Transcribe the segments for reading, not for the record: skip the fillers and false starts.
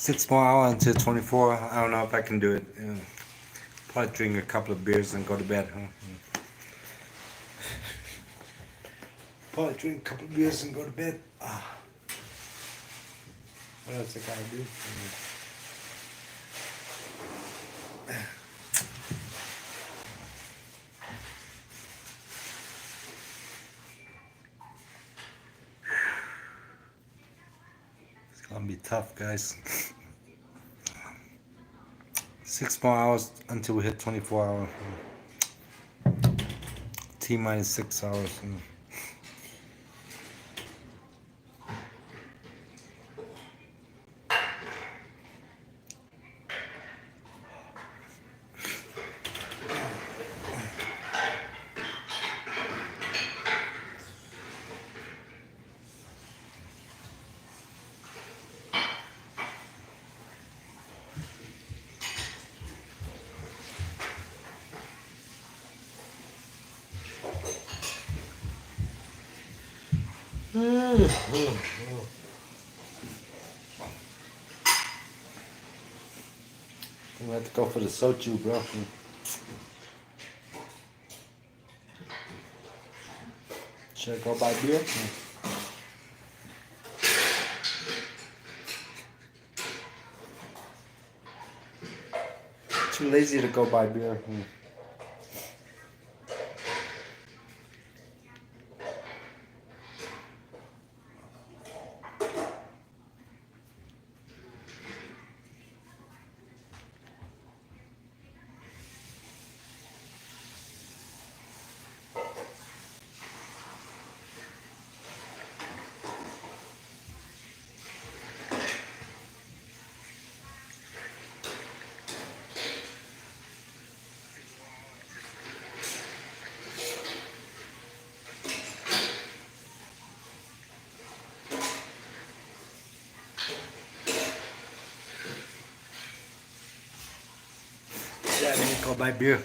6 more hours until 24. I don't know if I can do it. Probably drink a couple of beers and go to bed. Huh? Probably drink a couple of beers and go to bed. What else I gotta do? It's gonna be tough, guys. 6 more hours until we hit 24 hours. T minus 6 hours. We have to go for the soju, bro. Should I go buy beer? Too lazy to go buy beer. Yeah, let me go buy beer.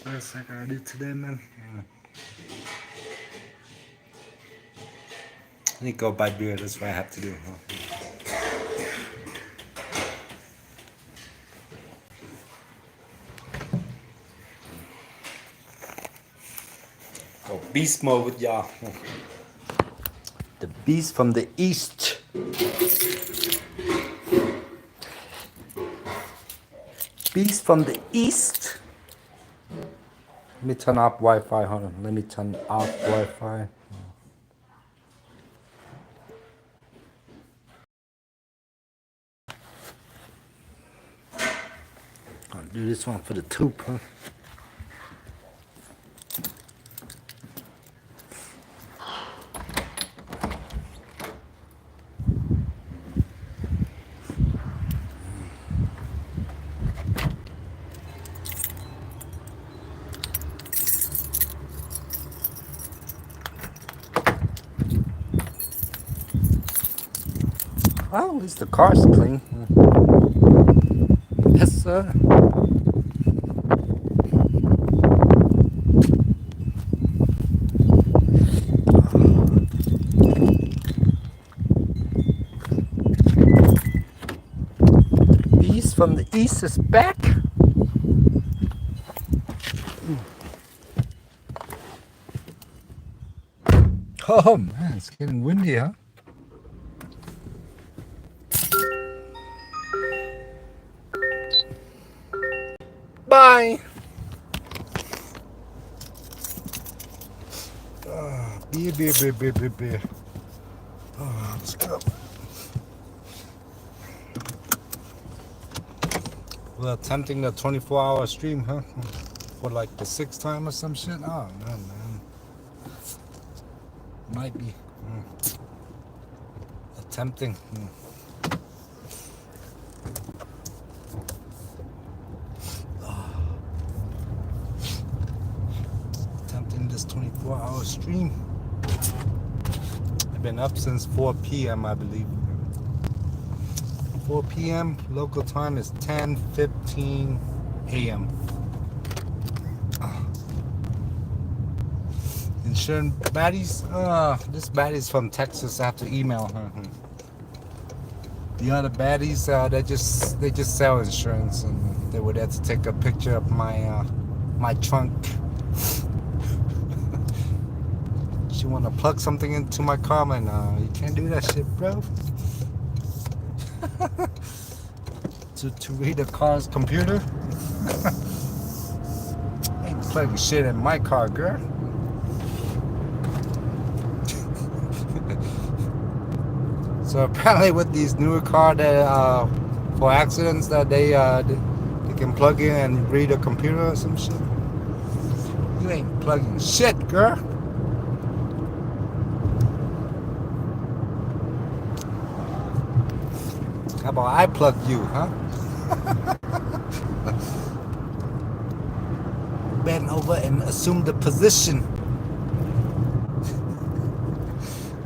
What else I gotta do today, man? I need to go buy beer, that's what I have to do. Go beast mode with y'all. The beast from the east. Beast from the east. Let me turn off Wi-Fi. Hold on. Let me turn off Wi-Fi. I'll do this one for the tube, huh? Well, at least the car's clean. Yes, sir. Beast from the east is back. Oh man, it's getting windy, huh? Bye. Beer. Oh, let's go. We're attempting the 24-hour stream, huh? For like the 6th time or some shit? Oh, man. Might be. Attempting. This 24-hour stream. I've been up since 4 p.m. I believe. 4 p.m. local time is 10:15 a.m. Insurance baddies. This baddie's from Texas. I have to email her. The other baddies, they just sell insurance, and they would have to take a picture of my trunk. She wanna plug something into my car, man. You can't do that shit, bro. to read a car's computer. Ain't plugging shit in my car, girl. So apparently, with these newer cars that for accidents that they can plug in and read a computer or some shit. You ain't plugging shit, girl. How about I plug you, huh? Bend over and assume the position.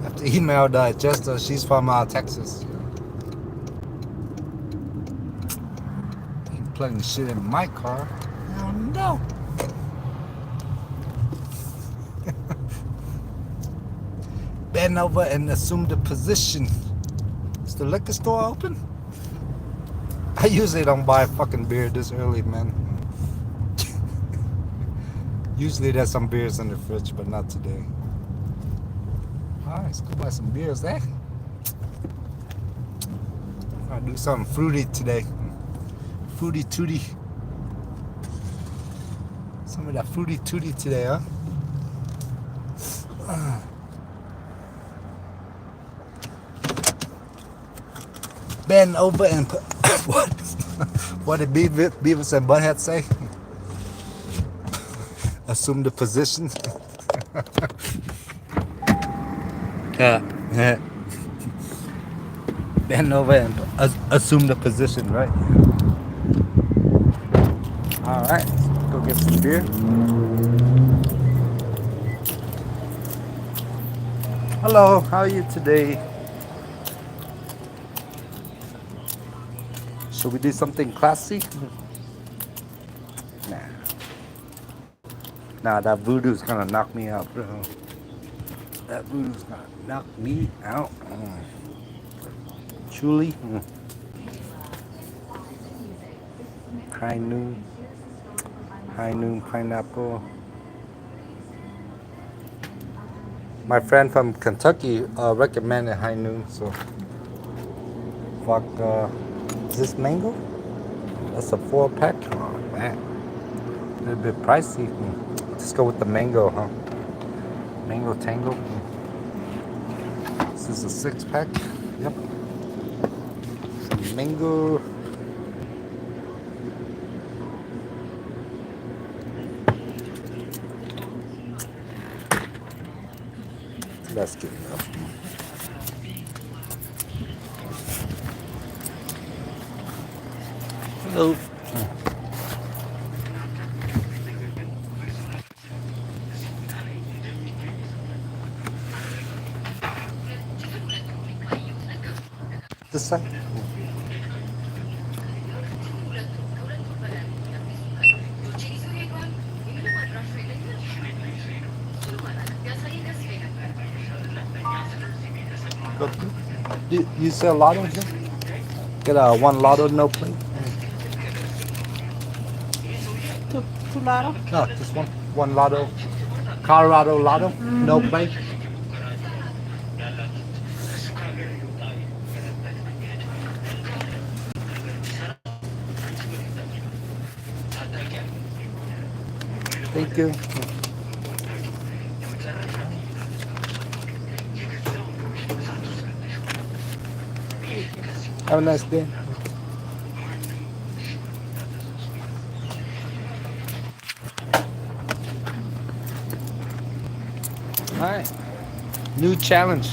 I have to email the adjuster. She's from Texas. Ain't plugging shit in my car. Hell no. Bend over and assume the position. Is the liquor store open? I usually don't buy fucking beer this early, man. Usually there's some beers in the fridge, but not today. Alright, let's go buy some beers, eh? I'll do something fruity today. Fruity tooty. Some of that fruity tooty today, huh? Bend over and put what did Beavis and Butthead say? Assume the position. Bend over and assume the position, right? Alright, let's go get some beer. Hello, how are you today? Should we do something classy? Nah, that voodoo's gonna knock me out, bro. That voodoo's gonna knock me out. Truly. High noon pineapple. My friend from Kentucky recommended high noon, so fuck. Is this mango? That's a 4-pack. Oh man, a little bit pricey. Let's go with the mango, huh? Mango tango. This is a 6-pack. Yep. Some mango. That's good enough. Hello. This side. Do you sell lotto here? Get a 1 lotto, no plate. Two lotto? No, just one lotto. Colorado lotto, no plate. Thank you. Have a nice day. Alright. New challenge.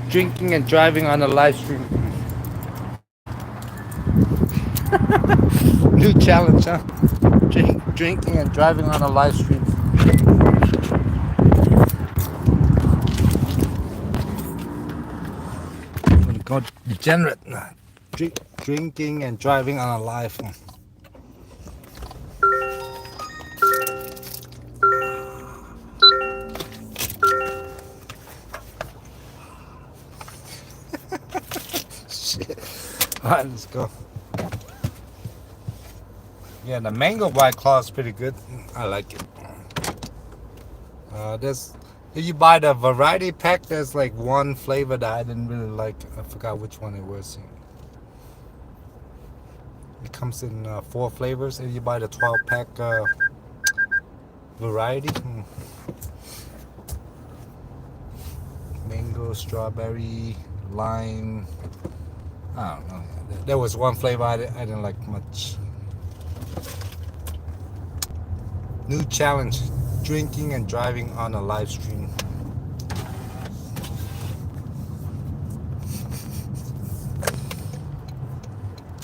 Drinking and driving on a live stream. New challenge, huh? Drinking and driving on a live stream. I'm gonna go degenerate. Drinking and driving on a live. Alright, let's go. Yeah, the mango white claw is pretty good. I like it. There's if you buy the variety pack, there's like one flavor that I didn't really like. I forgot which one it was. It comes in 4 flavors. If you buy the 12 pack variety, mango, strawberry, lime. I don't know. There was one flavor I didn't like much. New challenge: drinking and driving on a live stream.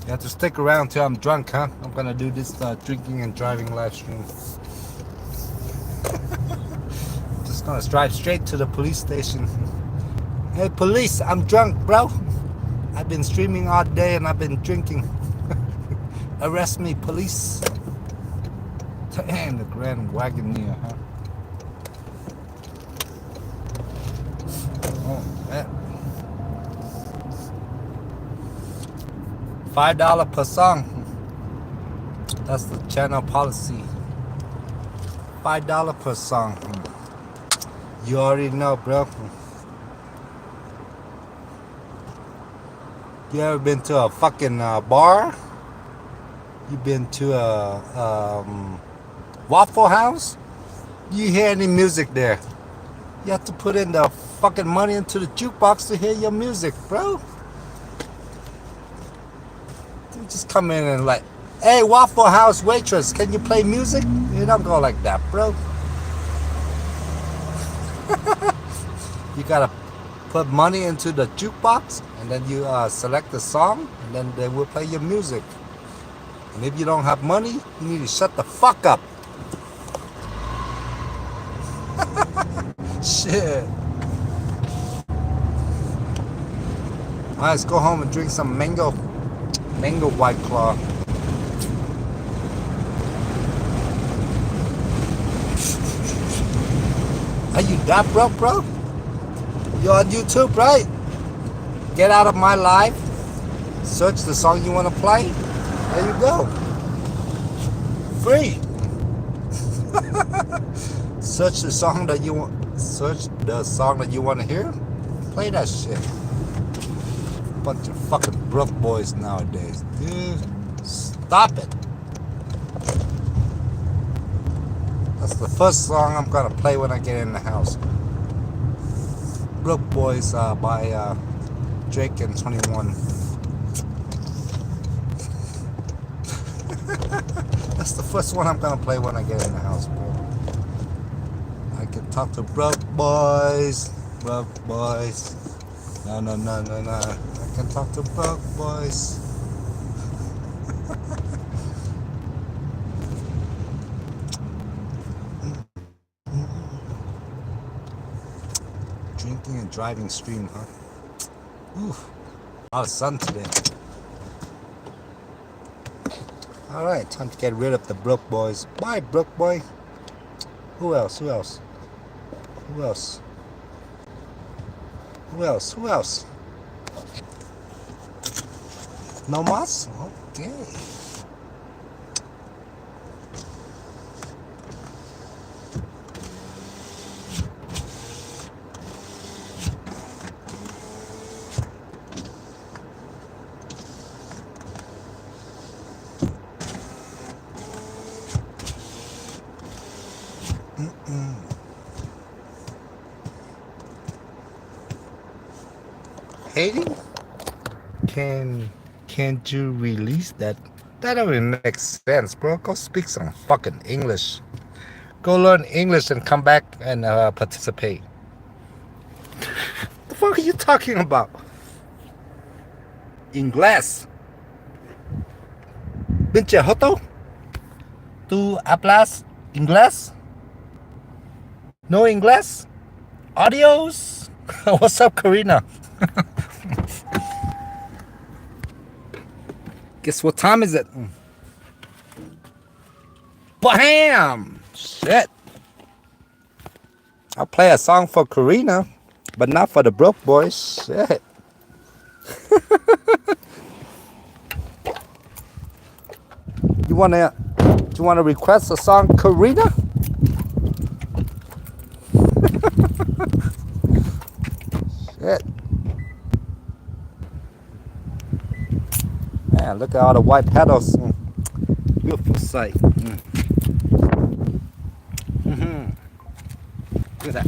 You have to stick around till I'm drunk, huh? I'm gonna do this drinking and driving live stream. Just gonna drive straight to the police station. Hey police, I'm drunk, bro. I've been streaming all day and I've been drinking. Arrest me, police. Damn, the Grand Wagoneer, huh? Oh, man. $5 per song. That's the channel policy. $5 per song. You already know, bro. You ever been to a fucking bar? You been to a Waffle House? You hear any music there? You have to put in the fucking money into the jukebox to hear your music, bro. You just come in and like, hey, Waffle House waitress, can you play music? You don't go like that, bro. You gotta put money into the jukebox, and then you select the song, and then they will play your music. And if you don't have money, you need to shut the fuck up. Shit. Alright, let's go home and drink some mango white claw. Are you that broke, bro? You're on YouTube, right? Get out of my life. Search the song you want to play. There you go. Free. Search the song that you want. Search the song that you want to hear. Play that shit. Bunch of fucking broke boys nowadays, dude. Stop it. That's the first song I'm gonna play when I get in the house. Broke Boys by Drake and 21. That's the first one I'm gonna play when I get in the house, bro. I can talk to broke boys. Broke boys. No. I can talk to broke boys. Drinking and driving stream, huh? Oof. A lot of sun today. Alright, time to get rid of the broke boys. Bye, broke boy. Who else? Who else? Who else? Who else? Who else? No mas? Okay. Hating? Can't you release that? That don't even make sense, bro. Go speak some fucking English. Go learn English and come back and participate. The fuck are you talking about? Inglés. Pinche joto. ¿Tú hablas inglés? No inglés? Adios. What's up, Karina? Guess what time is it? Bam! Shit. I'll play a song for Karina, but not for the broke boys. Shit. wanna request a song, Karina? Shit. Man, look at all the white petals. Beautiful sight. Look at that.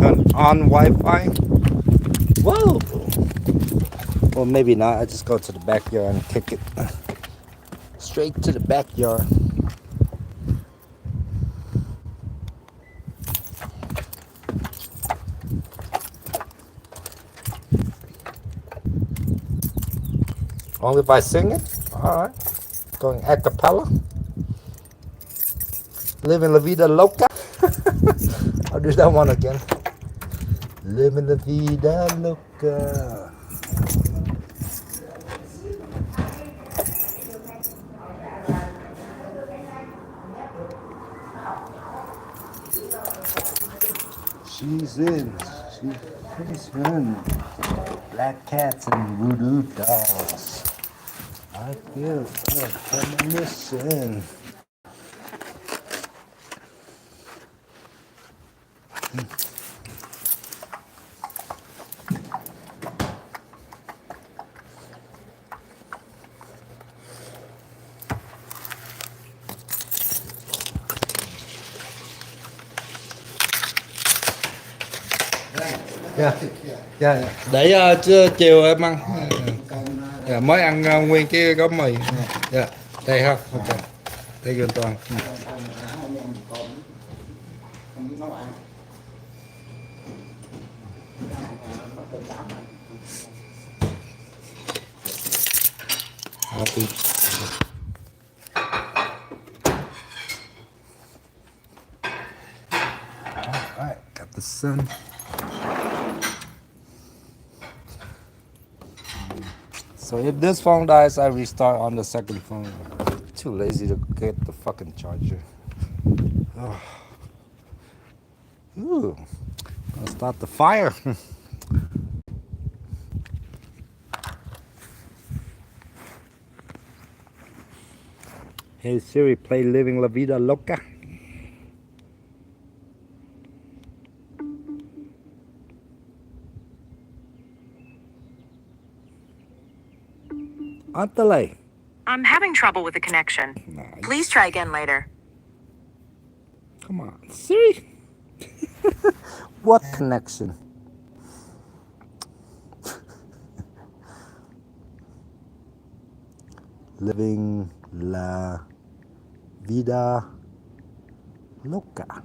Turn on Wi-Fi. Whoa. Well, maybe not. I just go to the backyard and kick it straight to the backyard. Only by singing? Alright. Going a cappella. Living la vida loca. I'll do that one again. Living la vida loca. She's in. She's in. Black cats and voodoo dolls. I feel a premonition. Dạ. Để chiều em ăn. Dạ, mới ăn nguyên cái gói mì. Dạ. Đây ha. Ok. Đây gần toàn. Alright, got the sun. So if this phone dies, I restart on the second phone. Too lazy to get the fucking charger. Oh. Ooh. Gonna start the fire. Hey Siri, play Living La Vida Loca. Antale. I'm having trouble with the connection. Nice. Please try again later. Come on, Siri. What connection? Living la vida loca.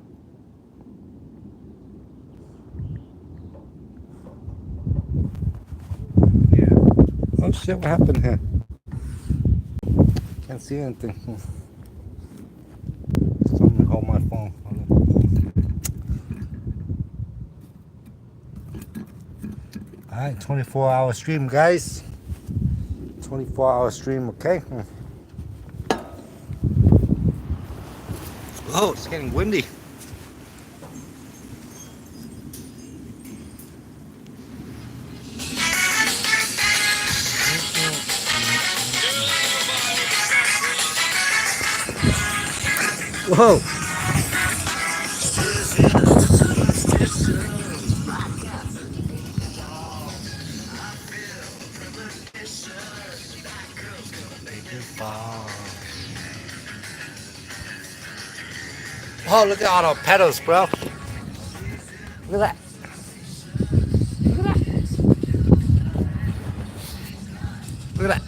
Yeah. Oh shit, what happened here? Can't see anything. Someone hold my phone. Alright, 24-hour stream, guys. 24-hour stream, okay? Oh, it's getting windy. Whoa. Oh, look at all the pedals, bro. Look at that. Look at that. Look at that.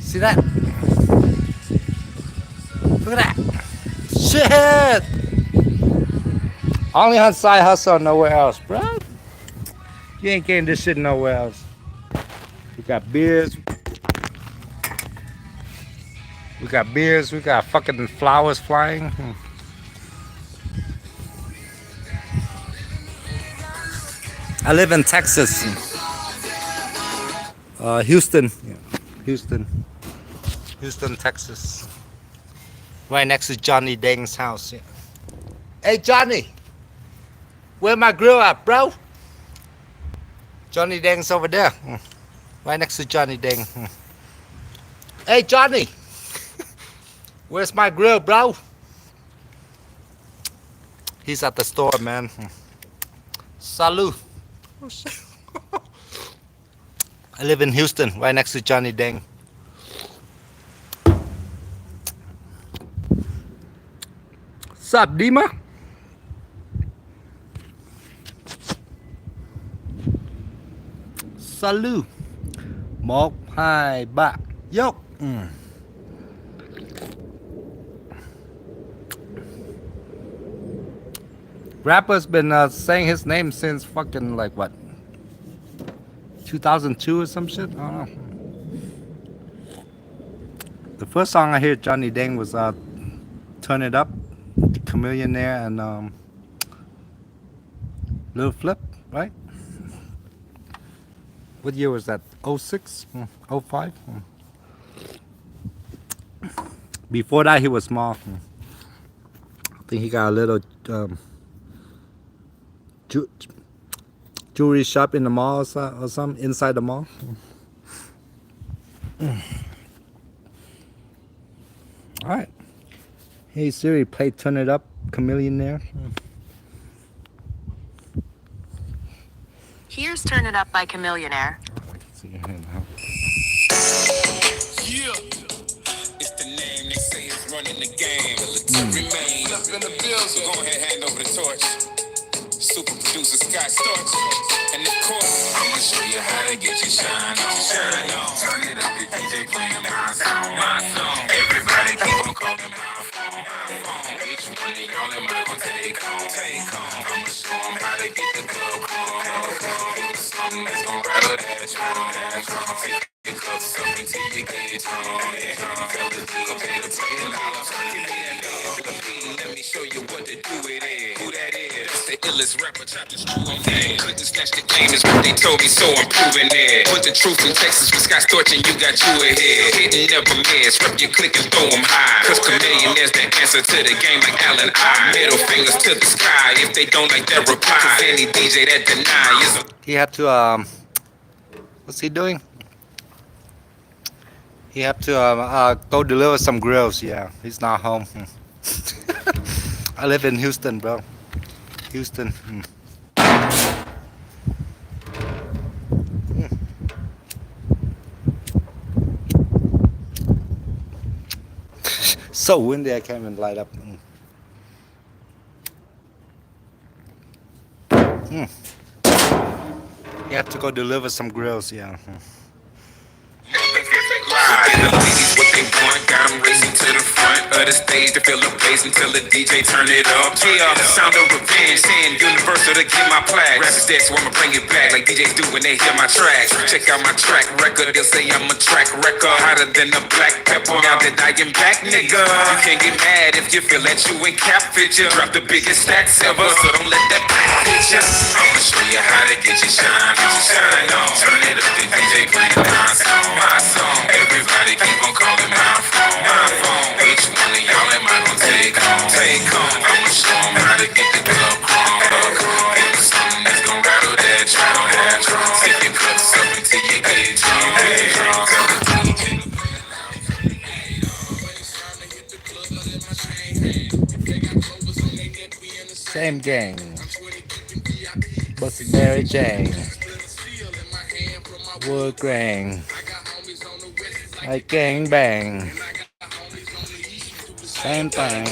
See that? Look at that. Shit! Only on Side Hustle, nowhere else, bro. You ain't getting this shit nowhere else. We got beers. We got beers. We got fucking flowers flying. I live in Texas. Houston. Yeah. Houston, Texas. Right next to Johnny Dang's house. Yeah. Hey, Johnny. Where my grill at, bro? Johnny Dang's over there. Right next to Johnny Dang. Hey, Johnny. Where's my grill, bro? He's at the store, man. Salud. I live in Houston, right next to Johnny Dang. Sup, Dima? Salud. Một, hai, ba. Yo. Rapper's been saying his name since fucking like what? 2002 or some shit? I don't know. The first song I hear Johnny Dang was Turn It Up, Chameleonaire, and Lil Flip, right? What year was that? 06? 05? Before that, he was small. I think he got a little jewelry shop in the mall or something, inside the mall. Alright. Hey Siri, play Turn It Up, Chameleonaire. Here's Turn It Up by Chameleonaire. I can see your hand now. Yeah, it's the name they say is running the game. Remain up in the building, so go ahead, hand over the torch. Super producer Scott Storch, and of course, I'm gonna show you how to get your shine on. Shine on. Turn it up, the DJ playing my song, my song. Everybody keep on calling my phone, my phone. Each one of y'all am I gonna take home, take home. I'ma show 'em how to get the club cool. Something that's gonna rattle that drum. Take your cups up until you get home. Tell the deal, pay the let me show you what to do with it. Who that is? That's the illest rapper, chop the screw on that. Couldn't snatch the game is what they told me, so I'm proving it. Put the truth in Texas with Scott Storch and you got you ahead. Hit and never miss, rep your click and throw them high. Cause Chameleonaire's the answer to the game like Allen I. Middle fingers to the sky if they don't like that reply. Cause any DJ that deny is a... He had to what's he doing? He had to go deliver some grills. Yeah, he's not home. I live in Houston, bro. Houston. So windy, I can't even light up. You have to go deliver some grills, yeah. And the ladies what they want, got 'em racing to the front of the stage to fill the place until the DJ turn it up. Yeah, sound of revenge, saying universal to get my plaque. Rap is dead, so I'ma bring it back like DJs do when they hear my tracks. Check out my track record, they'll say I'm a track record, hotter than a black pepper. Now that I am back, nigga, you can't get mad if you feel that you ain't cap fit ya. Drop the biggest stacks ever, so don't let that back hit ya. I'ma show you how to get your shine on, shine on. Turn it up, the DJ playing my song, my song. Everybody keep on calling my phone, my phone. Each one of y'all am I gonna take home, take home. I'ma show 'em how to get the club crawl. Give 'em something that's gonna rattle that drum. Take your cups up until you get drunk. Tell the DJ. Same gang. Bustin' Mary Jane. Wood grain. Like gang bang. Same thing.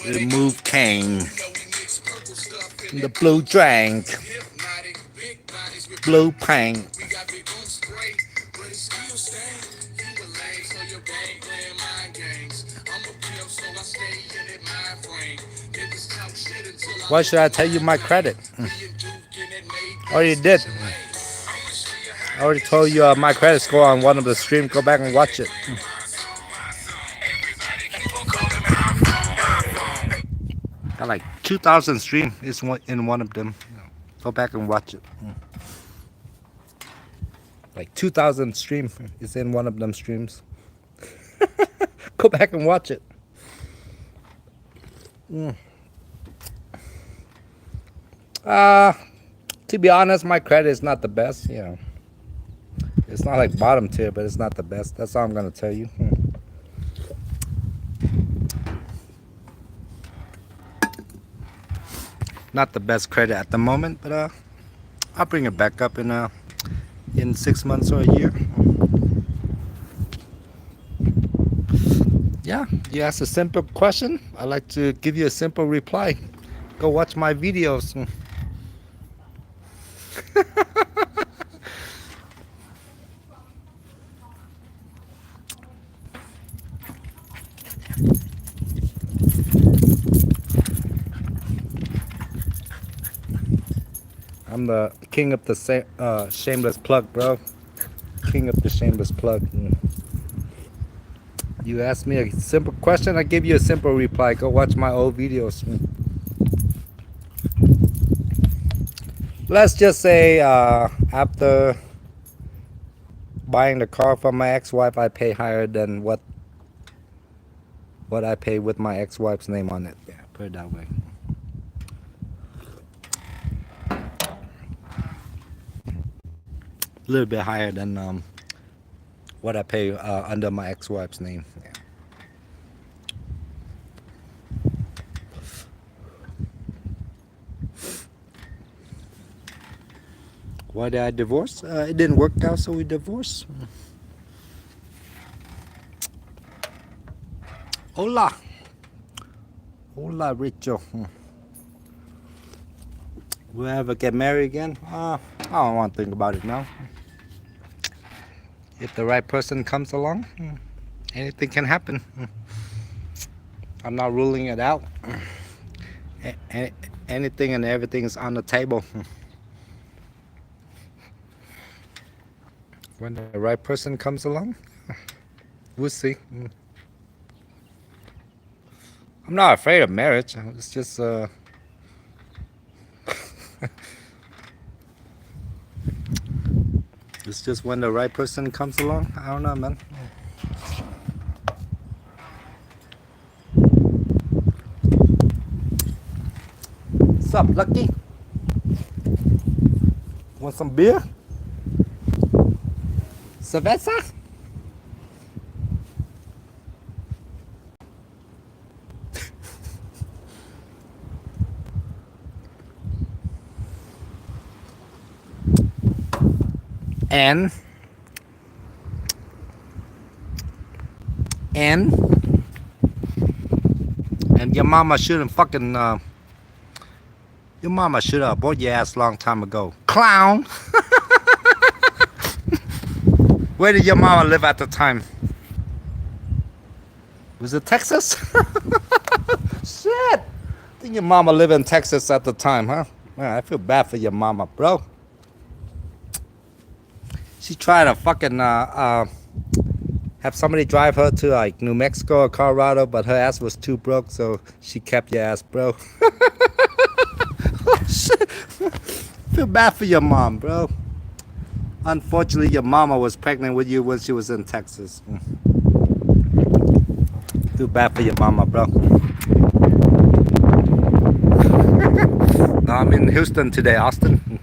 Remove cane. The blue drink. Blue paint. Why should I tell you my credit? I already did. I already told you my credit score on one of the streams. Go back and watch it. Got like 2,000 streams in one of them. Go back and watch it. Like 2,000 streams is in one of them streams. Go back and watch it. To be honest, my credit is not the best. You know, it's not like bottom tier, but it's not the best. That's all I'm gonna tell you. Not the best credit at the moment, but I'll bring it back up in 6 months or a year. Yeah, you asked a simple question. I like to give you a simple reply. Go watch my videos. I'm the king of the shameless plug, bro. King of the shameless plug. You asked me a simple question, I give you a simple reply. Go watch my old videos. Let's just say after buying the car from my ex-wife, I pay higher than what I pay with my ex-wife's name on it. Yeah, put it that way. A little bit higher than what I pay under my ex-wife's name. Yeah. Why did I divorce? It didn't work out, so we divorced. Hola. Hola, Richo. Will I ever get married again? I don't want to think about it now. If the right person comes along, anything can happen. I'm not ruling it out. Anything and everything is on the table. When the right person comes along, we'll see. I'm not afraid of marriage. It's just it's just when the right person comes along. I don't know, man. What's up, Lucky? Want some beer? Cerveza? And your mama shouldn't fucking your mama should have bought your ass long time ago. Clown. Where did your mama live at the time? Was it Texas? Shit. I think your mama lived in Texas at the time, huh? Man, I feel bad for your mama, bro. She tried to fucking have somebody drive her to like New Mexico or Colorado, but her ass was too broke, so she kept your ass, bro. Oh, shit. Feel bad for your mom, bro. Unfortunately, your mama was pregnant with you when she was in Texas. Feel bad for your mama, bro. No, I'm in Houston today, Austin.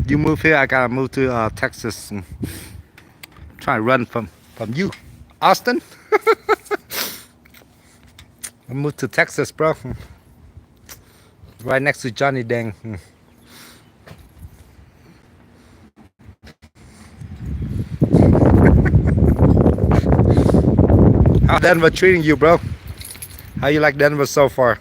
You move here, I gotta move to Texas. Try to run from you, Austin. I moved to Texas, bro. Right next to Johnny Dang. How Denver treating you, bro? How you like Denver so far?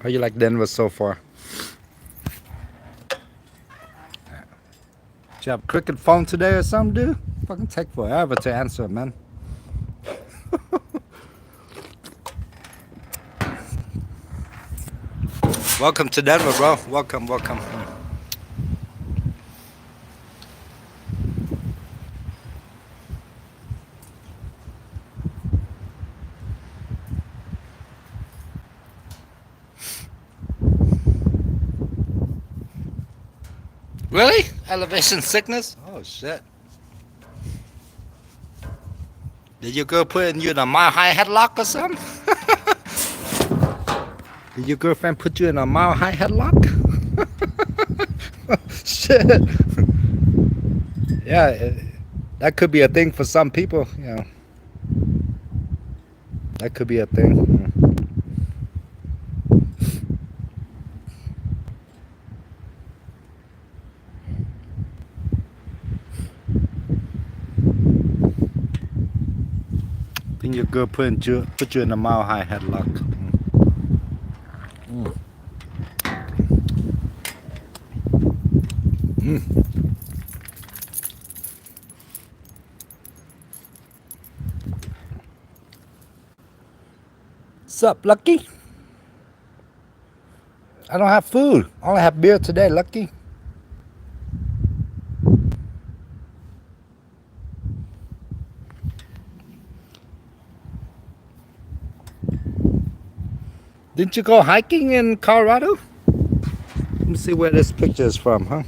How you like Denver so far? Did you have a cricket phone today or something, dude? Fucking take forever to answer, man. Welcome to Denver, bro. Welcome. Really? Elevation sickness? Oh shit. Did your girl put you in a mile high headlock or something? Did your girlfriend put you in a mile high headlock? Shit. Yeah, that could be a thing for some people. Yeah, that could be a thing. I think your girl put you in a mile high headlock. What's up, Lucky? I don't have food. I only have beer today, Lucky. Didn't you go hiking in Colorado? Let me see where this picture is from, huh?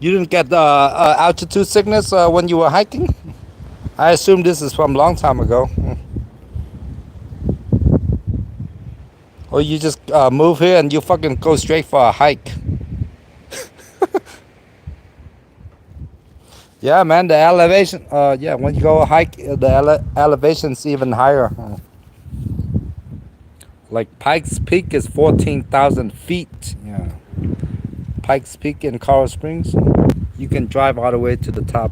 You didn't get altitude sickness when you were hiking? I assume this is from a long time ago. Or you just move here and you fucking go straight for a hike. Yeah, man, the elevation. Yeah, when you go hike, the elevation's even higher. Like Pikes Peak is 14,000 feet. Yeah, Pikes Peak in Colorado Springs. You can drive all the way to the top.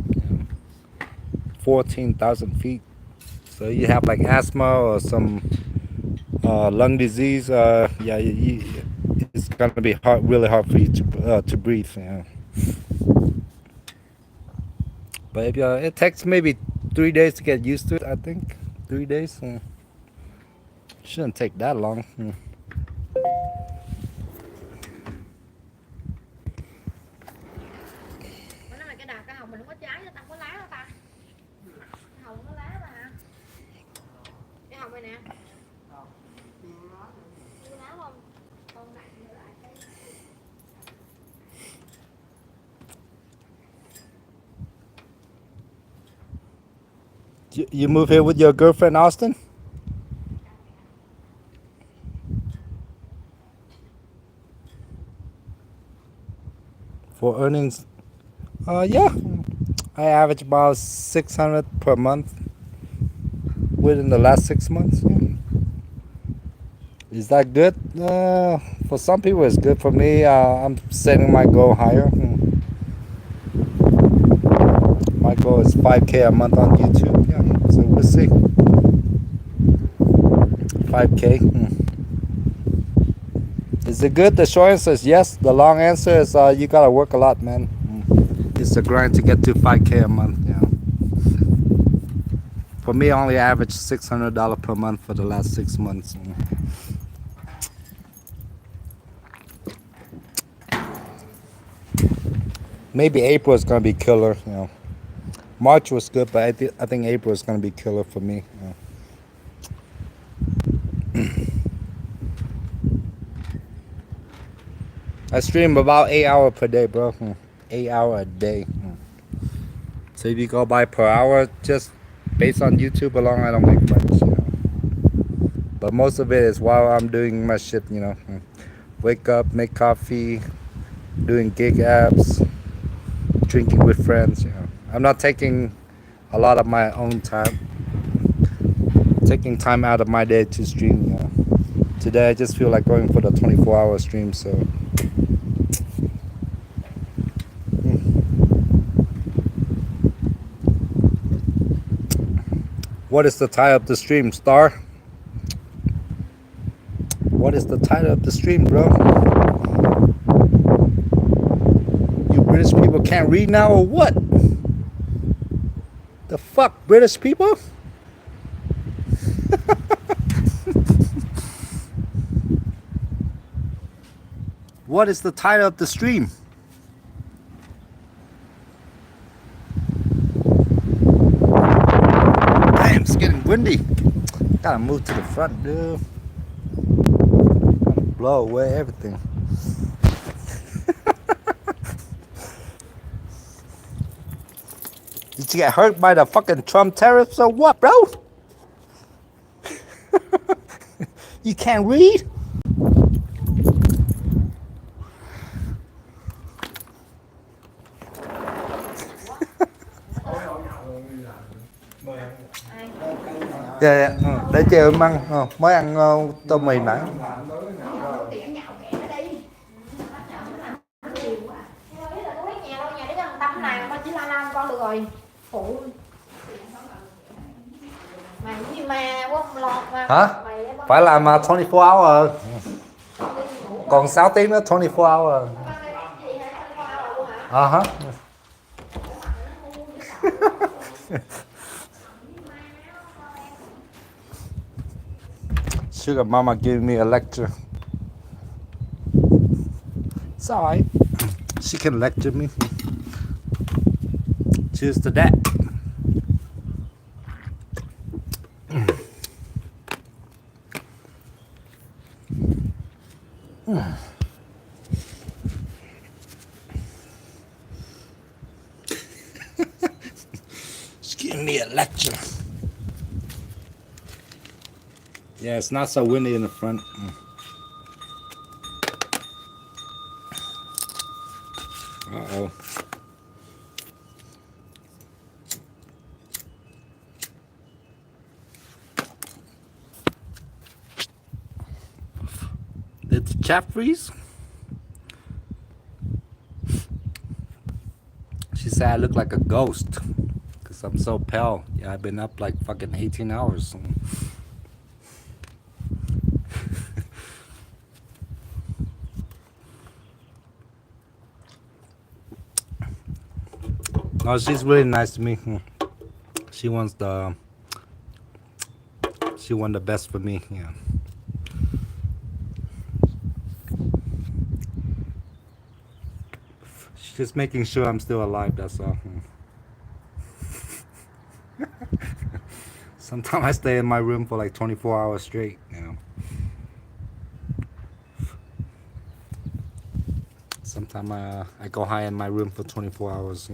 14,000 feet. So you have like asthma or some lung disease. Yeah, it's gonna be hard, really hard for you to breathe. Yeah. But if, it takes maybe 3 days to get used to it. I think 3 days. Shouldn't take that long. Bữa nay mày cái đào cái hồng mình không có trái cho tao có lá đâu ta. Cái hồng có lá mà hả? Cái hồng này nè. Có lá không? Còn lại cái You move here with your girlfriend, Austin? For earnings? Yeah. I average about 600 per month within the last 6 months. Yeah. Is that good? For some people, it's good. For me, I'm setting my goal higher. My goal is 5K a month on YouTube. Yeah, so we'll see. 5K. Is it good? The short answer is yes. The long answer is you gotta work a lot, man. It's a grind to get to 5K a month. Yeah. For me, I only average $600 per month for the last 6 months. Maybe April is gonna be killer. You know, March was good, but I think April is gonna be killer for me. Yeah. I stream about 8 hours per day, bro. 8 hours a day. So if you go by per hour, just based on YouTube alone, I don't make much. You know. But most of it is while I'm doing my shit. You know, wake up, make coffee, doing gig apps, drinking with friends. You know, I'm not taking a lot of my own time. Taking time out of my day to stream. You know. Today I just feel like going for the 24-hour stream. So. What is the title of the stream, Star? What is the title of the stream, bro? You British people can't read now or what? The fuck, British people? What is the title of the stream? Damn, it's getting windy. Gotta move to the front, dude. blow away everything. Did you get hurt by the fucking Trump tariffs or what, bro? You can't read? Dạ, dạ. Để chiều em ăn. Mới ăn tô mì nãy. Tiện nhậu kẻ nó đi. Tôi là tôi thấy nhà đâu, nhà để cho tâm này mà chỉ la con được rồi. Phụ. Mày gì mà quá lọt mà. Hả? Phải làm 24 hour. Còn 6 tiếng nữa 24 hour. Hả? Sugar mama gave me a lecture. It's alright. She can lecture me. Cheers to that. She's giving me a lecture. Yeah, it's not so windy in the front. Uh-oh. Did the chat freeze? She said I look like a ghost because I'm so pale. Yeah, I've been up like fucking 18 hours. No, she's really nice to me. She wants the best for me. Yeah. She's just making sure I'm still alive. That's all. Sometimes I stay in my room for like 24 hours straight. You know. Sometimes I go high in my room for 24 hours.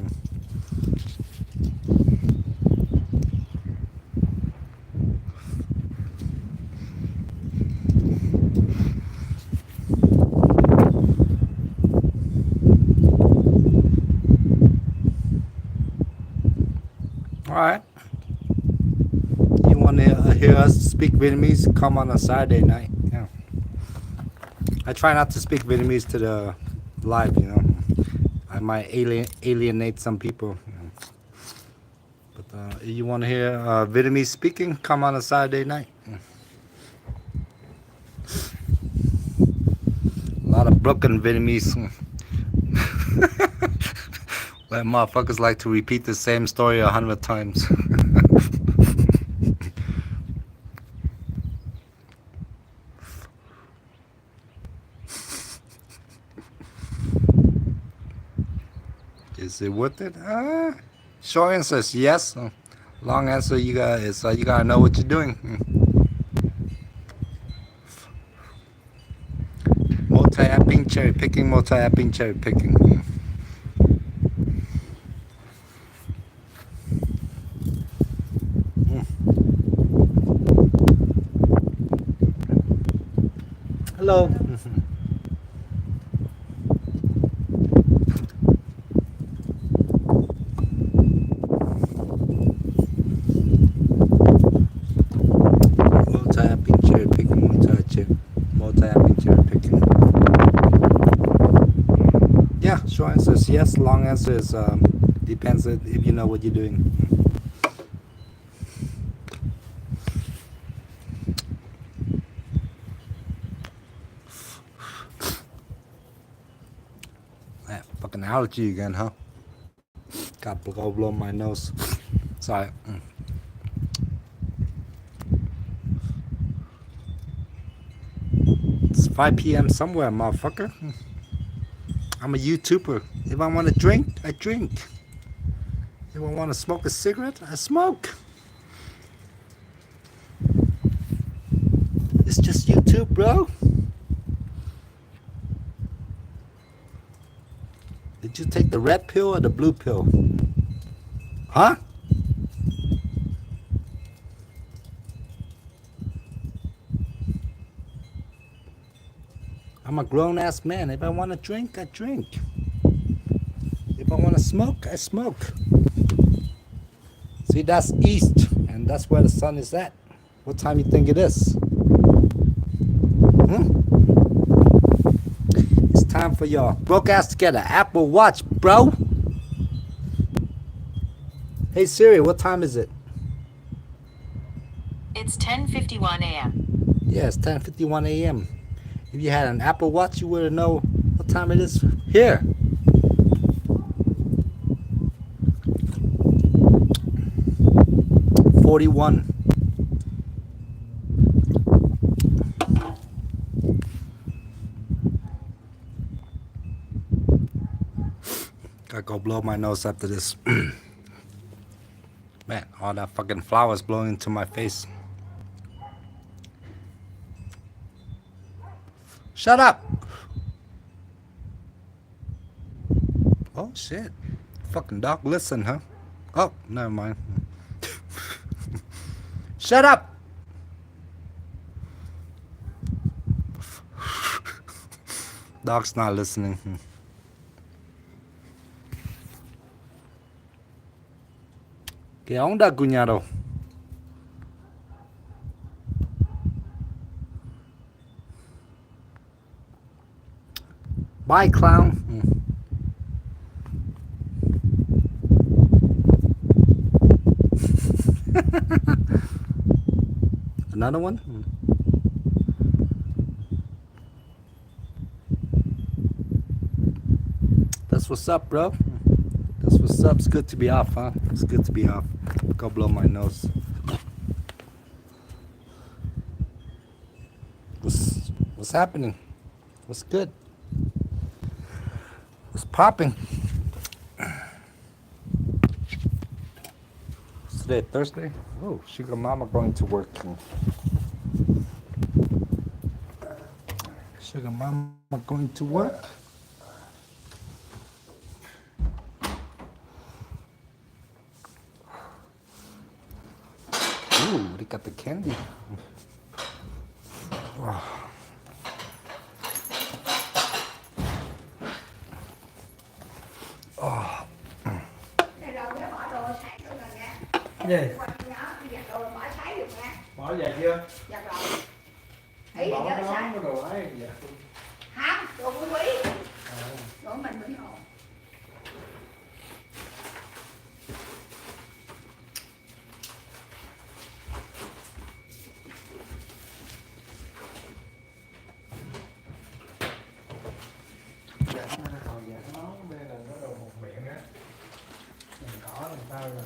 Alright. You want to hear us speak Vietnamese? Come on a Saturday night. Yeah. I try not to speak Vietnamese to the live, you know. I might alienate some people. You know. But if you want to hear Vietnamese speaking, come on a Saturday night. Yeah. A lot of broken Vietnamese. But motherfuckers like to repeat the same story 100 times. Is it worth it? Short answer is yes. Long answer you gotta know what you're doing. Multi-apping, cherry picking, multi-apping, cherry picking. Hello. Multi-apping, cherry picking, multi-apping, cherry picking. Yeah, short answer is yes. Long answer is depends if you know what you're doing. That fucking allergy again, huh? Got blow my nose. Sorry. It's 5 p.m. somewhere, motherfucker. I'm a YouTuber. If I want to drink, I drink. If I want to smoke a cigarette, I smoke. It's just YouTube, bro. Did you take the red pill or the blue pill? Huh? I'm a grown-ass man. If I want to drink, I drink. If I want to smoke, I smoke. See, that's east, and that's where the sun is at. What time you think it is? It's time for your broke ass to get an Apple Watch, bro. Hey Siri, what time is it? It's 10:51 a.m. Yeah, it's 10:51 a.m. If you had an Apple Watch, you would know what time it is here. $41. Gotta go blow my nose after this. Man, all that fucking flowers blowing into my face. Shut up! Oh shit. Fucking dog, listen, huh? Oh, never mind. Shut up! Dog's not listening. ¿Qué onda, cuñado? Bye, clown. Another one? That's what's up, bro. That's what's up. It's good to be off, huh? It's good to be off. Go blow my nose. What's happening? What's good? What's popping? It's today Thursday? Oh, sugar mama going to work. Sugar mama going to work. Ooh, they got the candy. Oh. Oh. Gì? Giặt đồ bỏ sấy được nha. Bỏ về chưa? Giặt rồi. Ý là Bỏ nhớ cái sấy. nón cái đồ ấy dạ. Không, đồ của quý. Đồ mình bình hồ. Dạ còn dạ cái nón đây là nó đồ một miệng á. Mình cỏ làm sao rồi.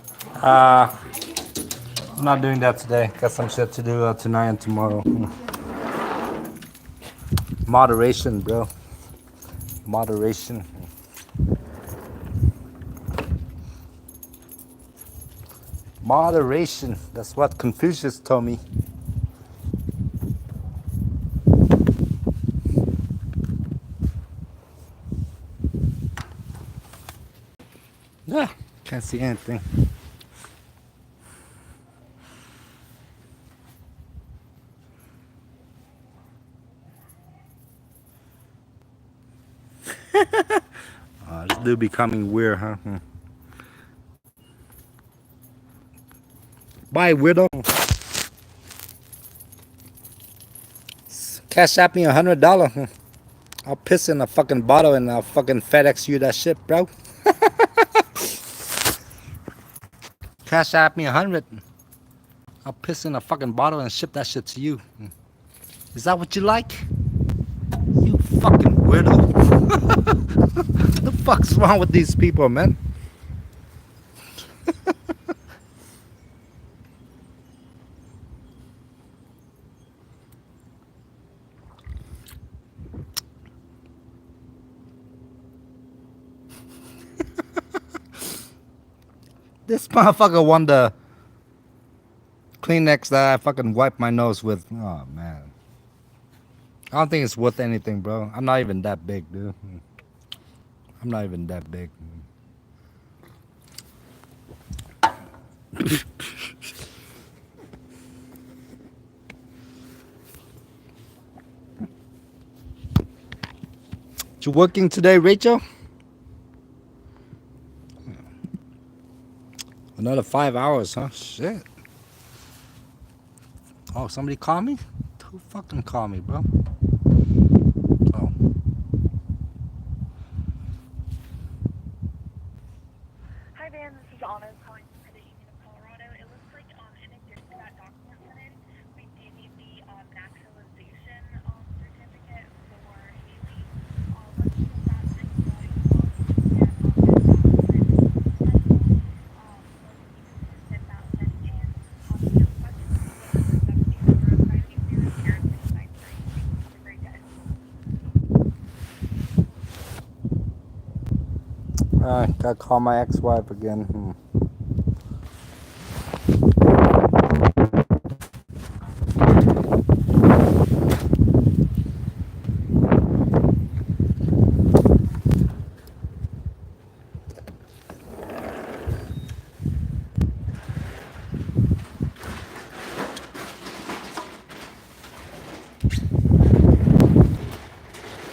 I'm not doing that today. Got some shit to do tonight and tomorrow. Moderation, bro. Moderation. Moderation. That's what Confucius told me. Yeah, can't see anything. This dude becoming weird, huh? Bye, weirdo. Cash app me $100. I'll piss in a fucking bottle and I'll fucking FedEx you that shit, bro. Cash app me 100. I'll piss in a fucking bottle and ship that shit to you. Is that what you like? You fucking weirdo. What the fuck's wrong with these people, man? This motherfucker won the Kleenex that I fucking wiped my nose with. Oh, man. I don't think it's worth anything, bro. I'm not even that big, dude. I'm not even that big. You working today, Rachel? Another 5 hours, huh? Shit. Oh, somebody call me? Who fucking called me, bro? Oh. Hi, Dan. This is Anna calling from Medellin, Colorado. It looks like, in addition to that document sent in, we do need the naturalization certificate for Haley. Once we get that written by email, we can get that submitted to the schedule. Once we submit that, then in the questions will be under the subject for asylum clearance here in the United States. Thank you. Have a great day. Gotta call my ex-wife again.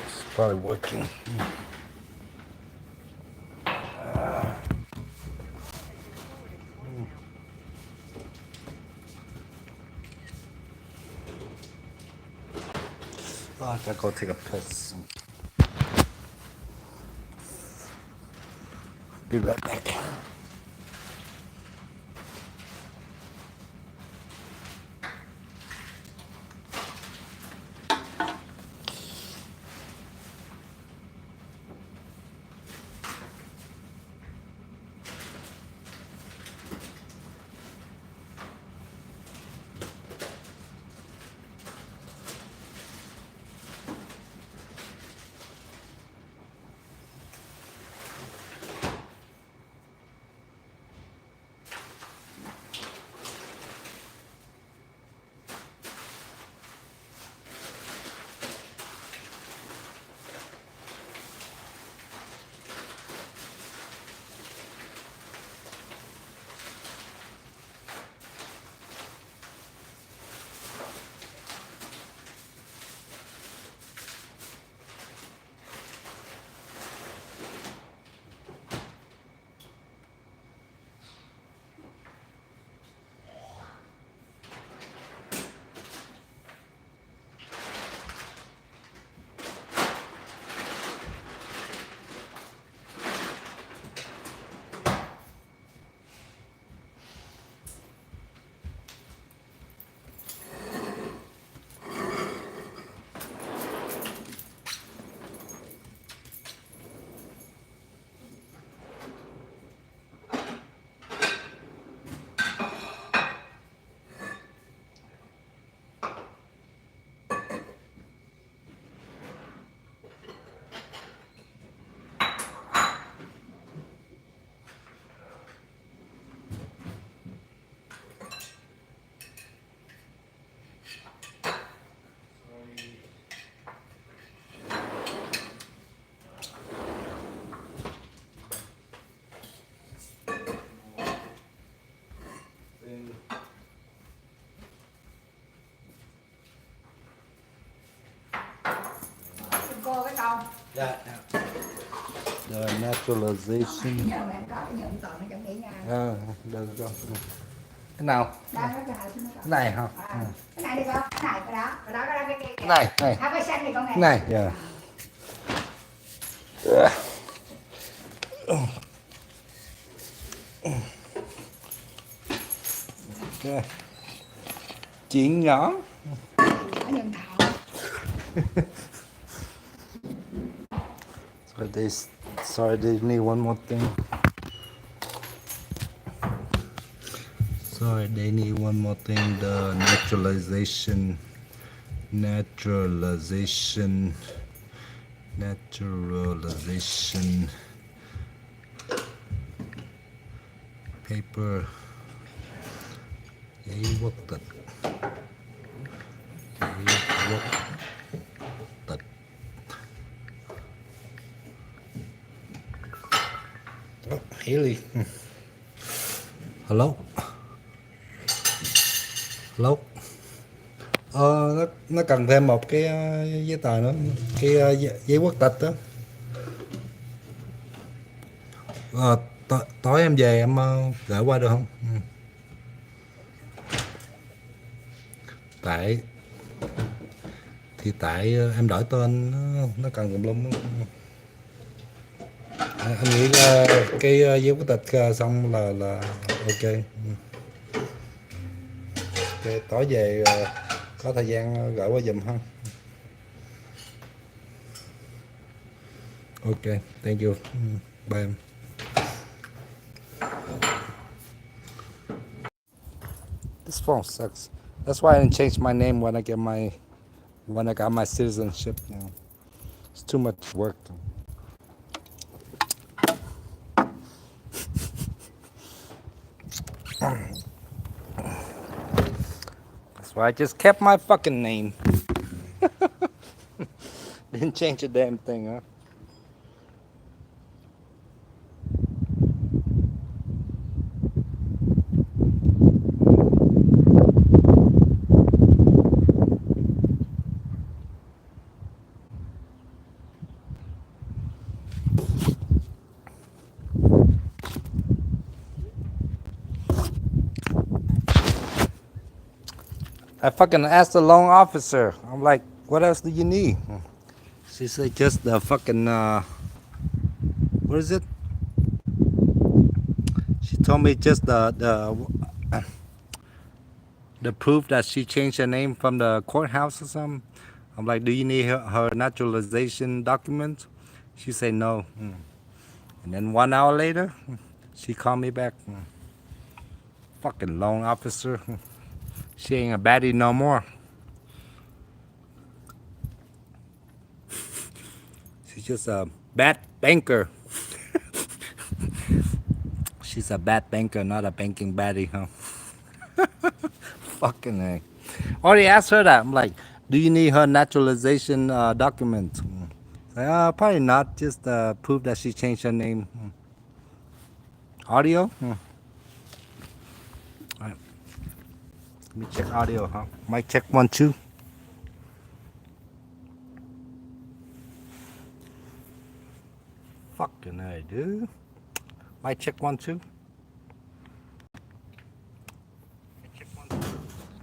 It's probably working. Oh, I gotta go take a piss. Be right back. Cô cái câu Yeah. The naturalization. nhờ bạn có cái nhận tội nó chuẩn bị nha. Được rồi. Cái nào? Đang nó chờ xin nó Cái này hả? cái này đi con, cái này cái đó cái kia. Cái này, này. Không cái xanh thì con Cái này, yeah. Okay. Chuyện nhỏ. Nhỏ nhân thọ. Sorry, they need one more thing. Sorry, they need one more thing. The naturalization paper. Giấy quốc tịch. Oh, Haley. Hello. Hello. Nó cần thêm một cái giấy tờ nữa, cái giấy quốc tịch đó. Tối em về em gửi qua được không? Tại em đổi tên nó cần tùm lum. Anh nghĩ cái giấy quốc tịch xong là ok. Ok, tối về có thời gian gửi qua giùm ha. Ok, thank you. Bye em. This phone sucks. That's why I didn't change my name when I got my citizenship. You know. It's too much work. That's why I just kept my fucking name. Didn't change a damn thing, huh? I fucking asked the loan officer. I'm like, what else do you need? She said just the fucking what is it? She told me just the proof that she changed her name from the courthouse or something. I'm like, do you need her naturalization document? She said no. And then 1 hour later, she called me back. Fucking loan officer. She ain't a baddie no more. She's just a bad banker. She's a bad banker, not a banking baddie, huh? Fucking A. Already asked her that. I'm like, do you need her naturalization document? Like, probably not. Just proof that she changed her name. Audio? All right. Let me check audio, huh? Mic check 1, 2. Fucking A, dude. Mic check 1, 2.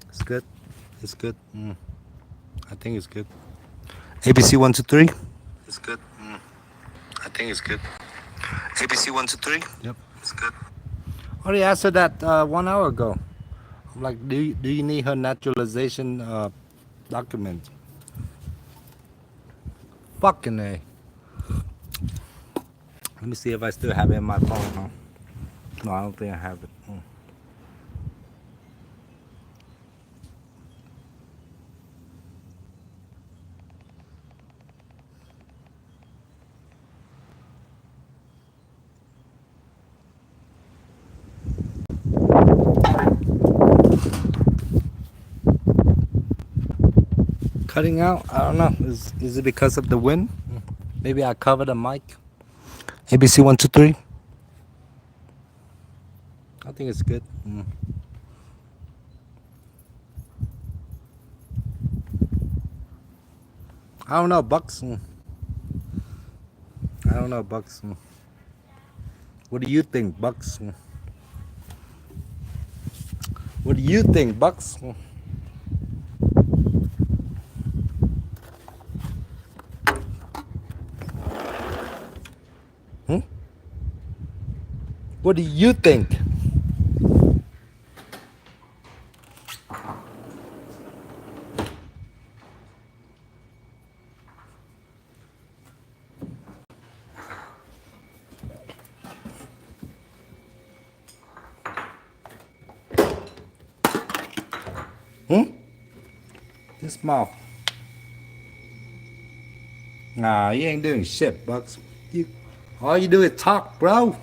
It's good. It's good. I think it's good. ABC 1, 2, 3. It's good. I think it's good. ABC 1, 2, 3. Yep. It's good. Already asked her that 1 hour ago. I'm like, do you need her naturalization document? Fucking A. Let me see if I still have it in my phone. Huh? No, I don't think I have it. Cutting out? I don't know. Is it because of the wind? Maybe I covered the mic. ABC 1, 2, 3. I think it's good. I don't know, Bucks. I don't know, Bucks. What do you think, Bucks? What do you think, Bucks? What do you think? This mouth. Nah, you ain't doing shit, Bucks. All you do is talk, bro.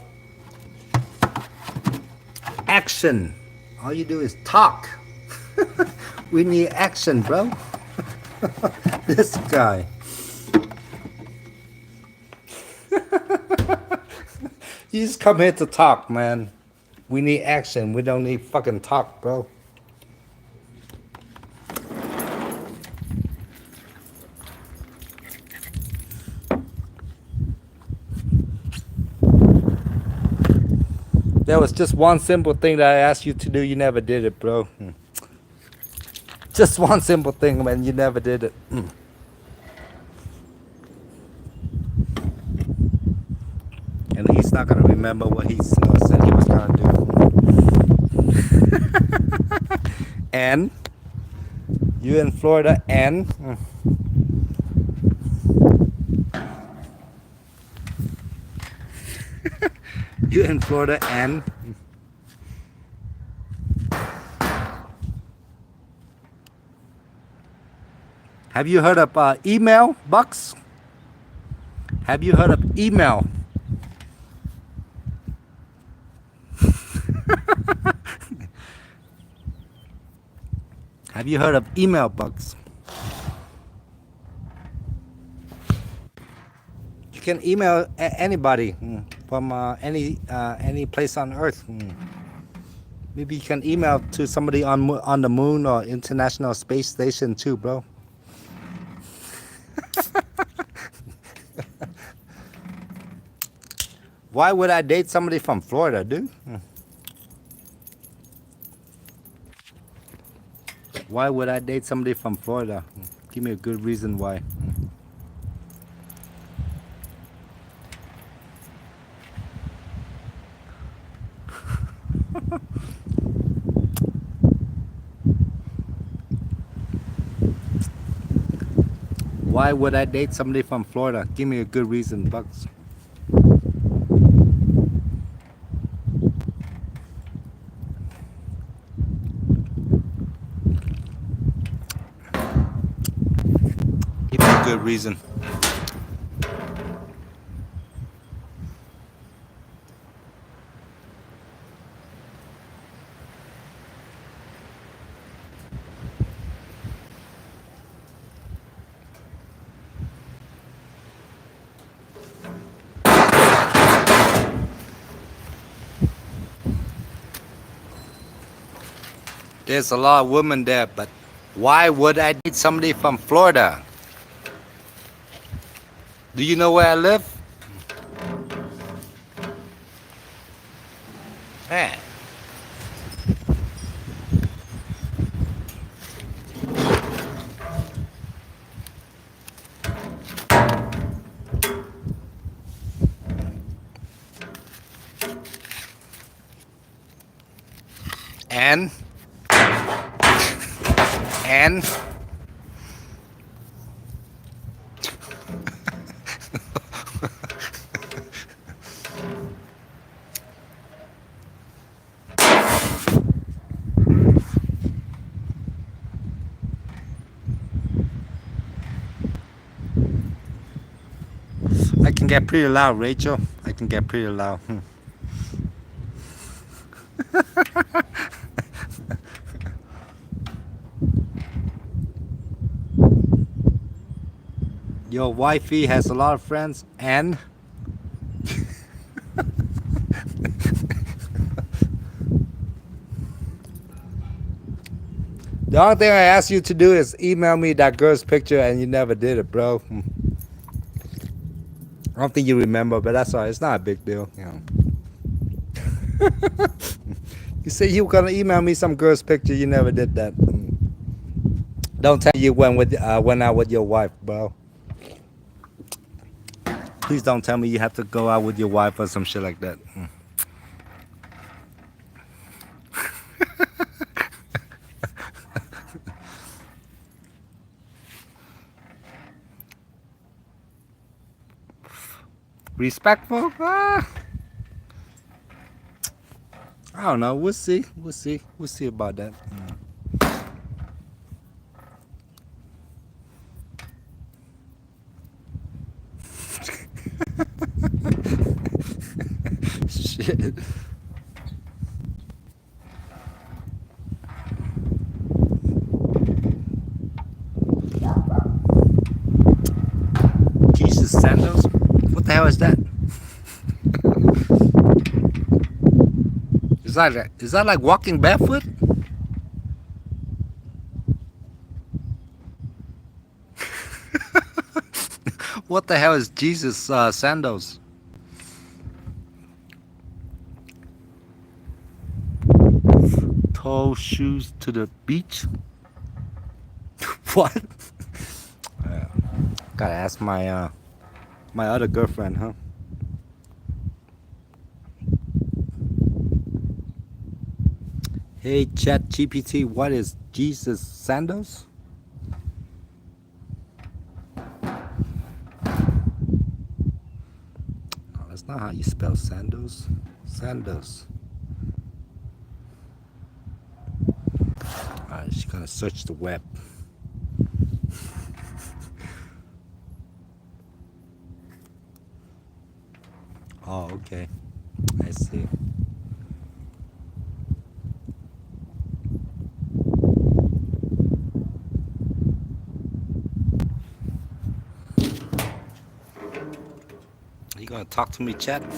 Action. All you do is talk. We need action, bro. This guy. You just come here to talk, man. We need action. We don't need fucking talk, bro. There was just one simple thing that I asked you to do. You never did it, bro. Just one simple thing, man. You never did it. And he's not gonna remember what he said he was gonna do. And you in Florida, and you in Florida, and have you heard of email, Bucks? Have you heard of email? Have you heard of email, Bucks? You can email anybody from any place on Earth. Maybe you can email to somebody on the moon or International Space Station too, bro. Why would I date somebody from Florida, dude? Why would I date somebody from Florida? Give me a good reason why. Why would I date somebody from Florida? Give me a good reason, Bucks. Give me a good reason. There's a lot of women there, but why would I date somebody from Florida? Do you know where I live? Man. And I can get pretty loud, Rachel. I can get pretty loud. Your wifey has a lot of friends, and the only thing I asked you to do is email me that girl's picture, and you never did it, bro. I don't think you remember, but that's all right. It's not a big deal, you know. You say you were gonna email me some girl's picture, you never did that. Don't tell me you went out with your wife, bro. Please don't tell me you have to go out with your wife or some shit like that. Respectful? I don't know. We'll see. We'll see. We'll see about that. Shit. Jesus sandals? What the hell is that? Is that like walking barefoot? What the hell is Jesus sandals? Tall shoes to the beach? What? Gotta ask my other girlfriend, huh? Hey, Chat GPT, what is Jesus sandals? No, that's not how you spell sandals. Sandals. Alright, she's gonna search the web. Oh, okay. I see. You gonna talk to me, Chat? No.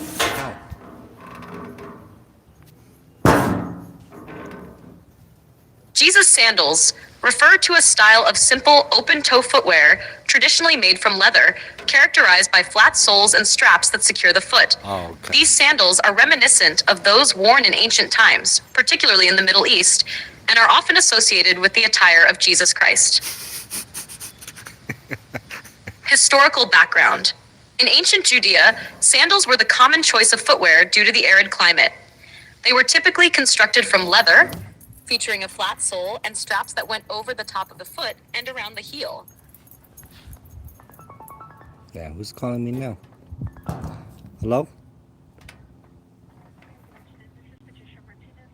Jesus sandals refer to a style of simple open-toe footwear traditionally made from leather, characterized by flat soles and straps that secure the foot. Oh, okay. These sandals are reminiscent of those worn in ancient times, particularly in the Middle East, and are often associated with the attire of Jesus Christ. Historical background. In ancient Judea, sandals were the common choice of footwear due to the arid climate. They were typically constructed from leather, featuring a flat sole and straps that went over the top of the foot and around the heel. Yeah, who's calling me now? Hello? This is Patricia Martinez.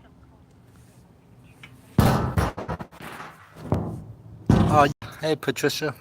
I'm calling. Oh, hey, Patricia.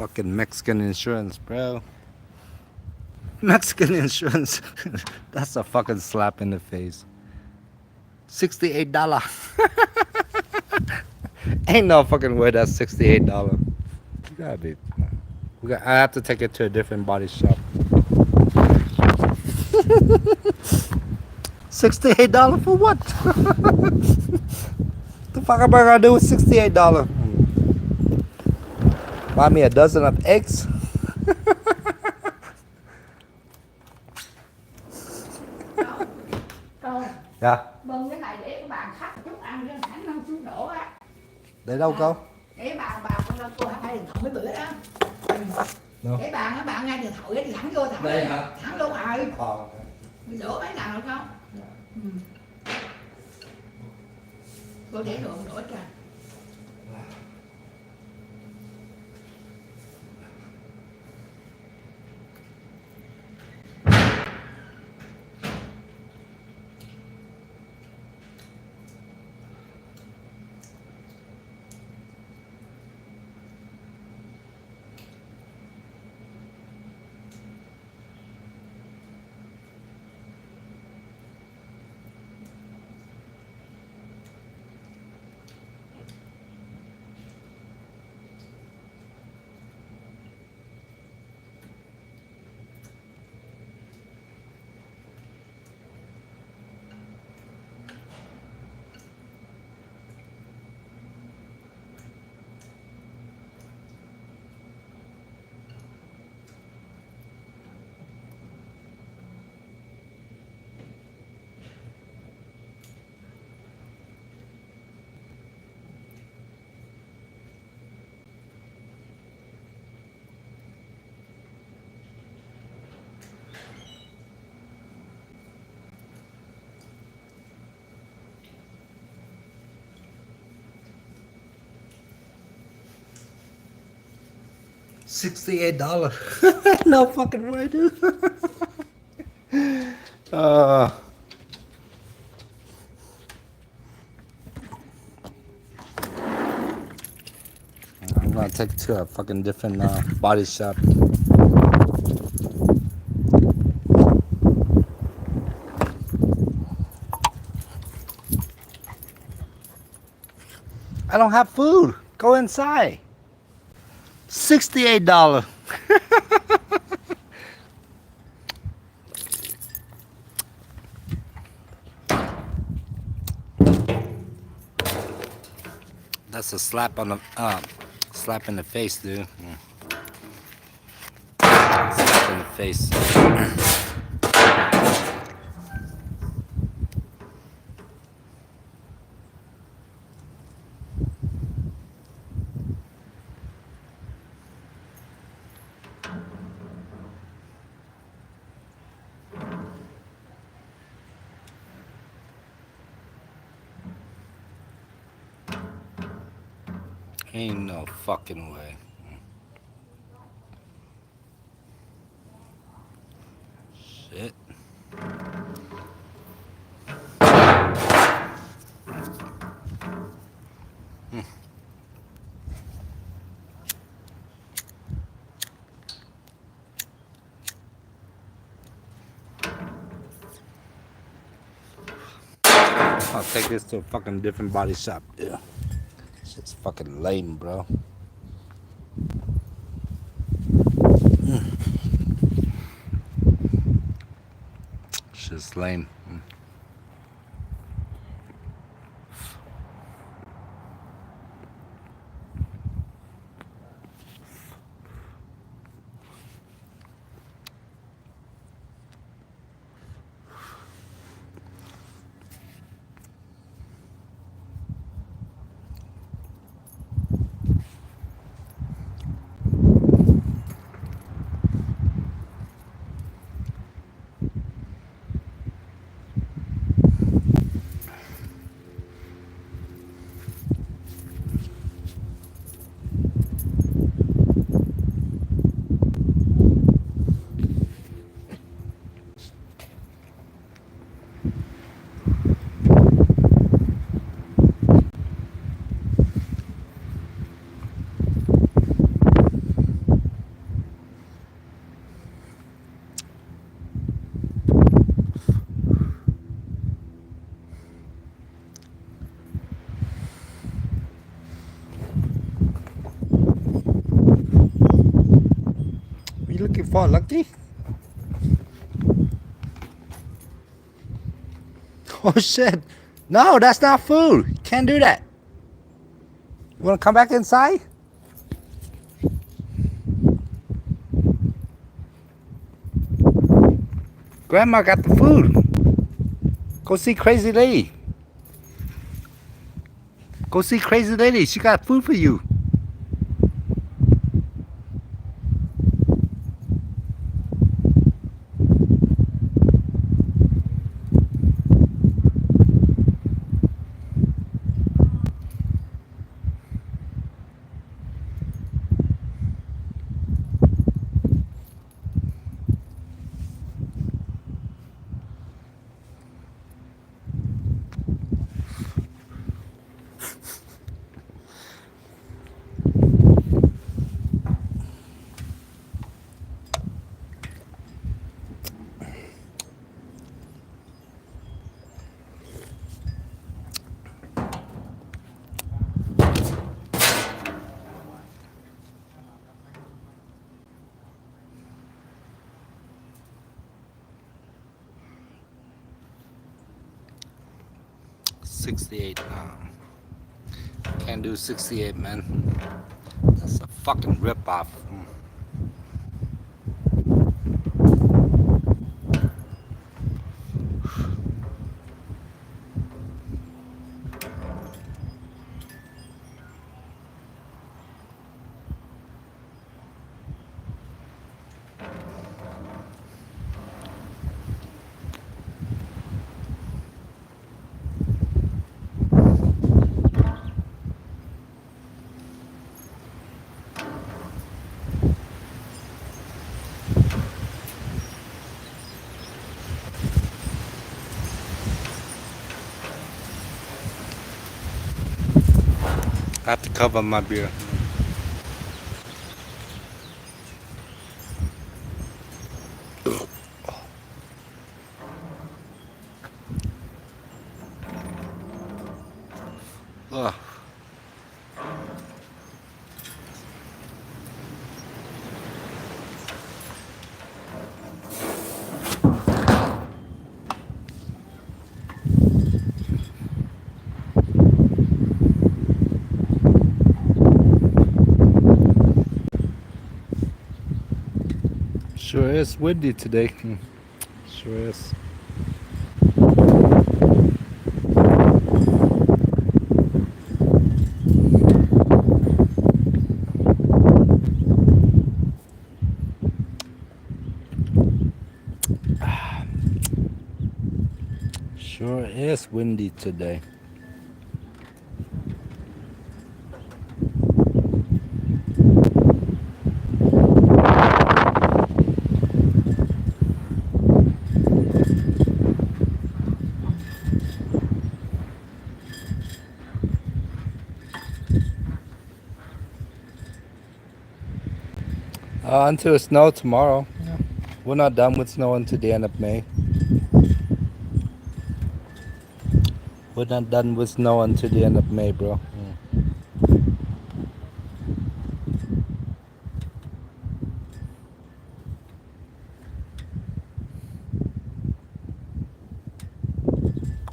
Fucking Mexican insurance, bro. Mexican insurance. That's a fucking slap in the face. $68. Ain't no fucking way that's $68. You gotta be. I have to take it to a different body shop. $68 for what? The fuck am I gonna do with $68? Buy me a dozen of eggs? Con, Yeah. bưng cái này để cái bàn khách chút ăn cho hẳn không xuống đổ á. Để đâu câu? Để bàn con cô hay điện thoại mấy bữa đó. Đâu? Cái bàn á, bạn nghe điện thoại thì thẳng vô thẳng. Đây hả? Thẳng luôn rồi. Ờ. Bị đổ mấy lần rồi không? Ừ. Cô để đồ đổ cho. $68. No fucking way, dude. I'm gonna take it to a fucking different body shop. I don't have food. Go inside. $68. That's a slap on the slap in the face, dude. Slap in the face. Ain't no fucking way. Shit. I'll take this to a fucking different body shop, dude. Shit's fucking lame, bro. Shit's lame. looking for, Lucky? Oh shit. No, that's not food. You can't do that. You wanna come back inside? Grandma got the food. Go see Crazy Lady. Go see Crazy Lady. She got food for you. $68. Can't do 68, man. That's a fucking ripoff. I have to cover my beer. Ugh. Sure is windy today. Sure is. Sure is windy today. Until it snow tomorrow. Yeah. We're not done with snow until the end of May. We're not done with snow until the end of May, bro.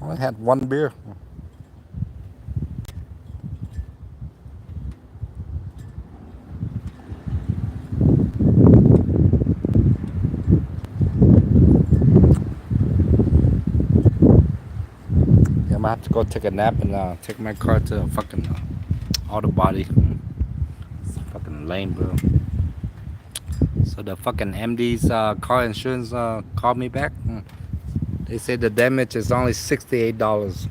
I had one beer. Yeah, I'm gonna have to go take a nap and take my car to a fucking auto body. It's fucking lame, bro. So the fucking MD's car insurance called me back. They said the damage is only $68.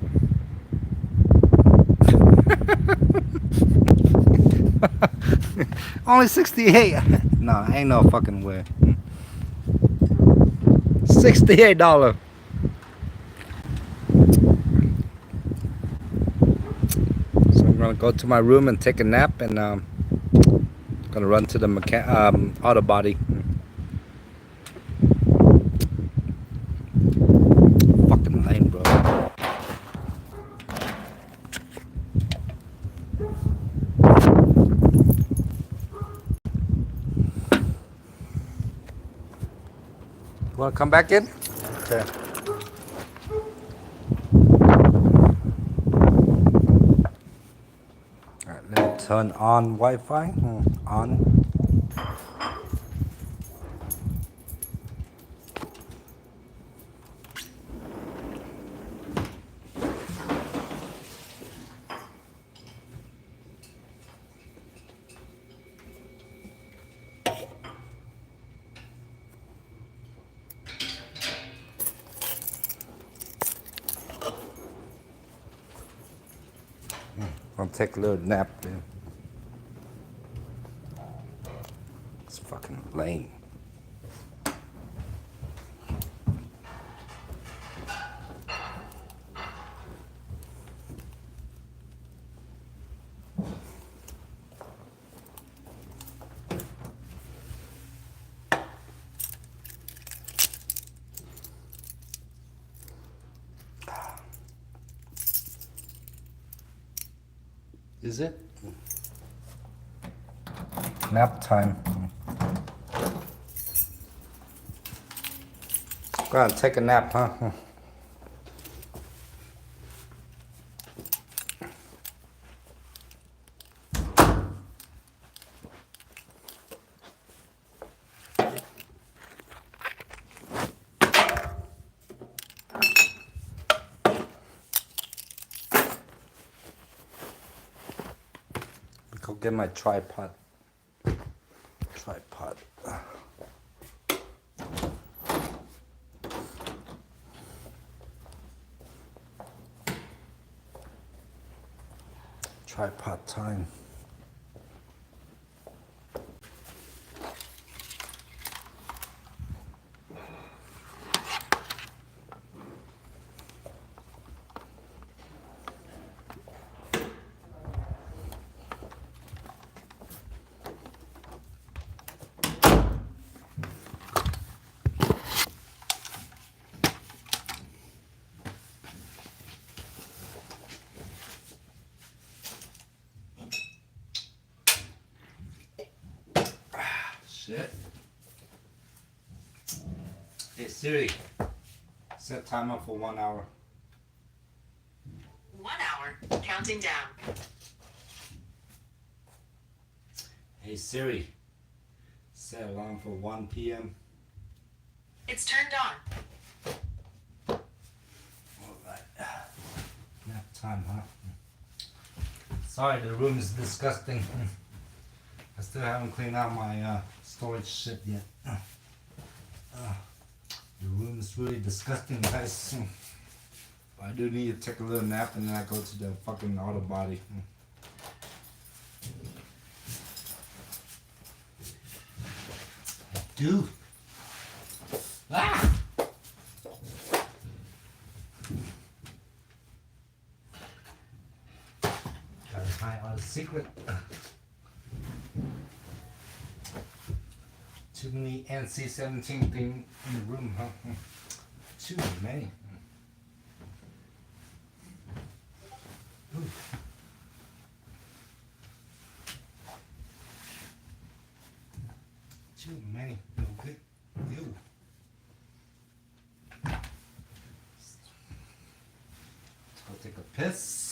Only 68. No, ain't no fucking way. $68. So I'm gonna go to my room and take a nap, and gonna run to the auto body. Fucking lame, bro. Want to come back in? Okay. Alright, let me turn on Wi-Fi. On. I'll take a little nap then. It's fucking lame. Is it? Nap time. Go on, take a nap, huh? Go get my tripod. Tripod. Tripod time. Shit. Hey Siri, set timer for 1 hour. 1 hour, counting down. Hey Siri, set alarm for 1 p.m. It's turned on. Alright. Nap time, huh? Sorry, the room is disgusting. I still haven't cleaned out my storage shit yet. The room is really disgusting, guys. I do need to take a little nap and then I go to the fucking auto body. Dude. Ah! Gotta find out a secret. Too many NC-17 things in the room, huh? Too many. Ooh. Too many. No good. Ew. Let's go take a piss.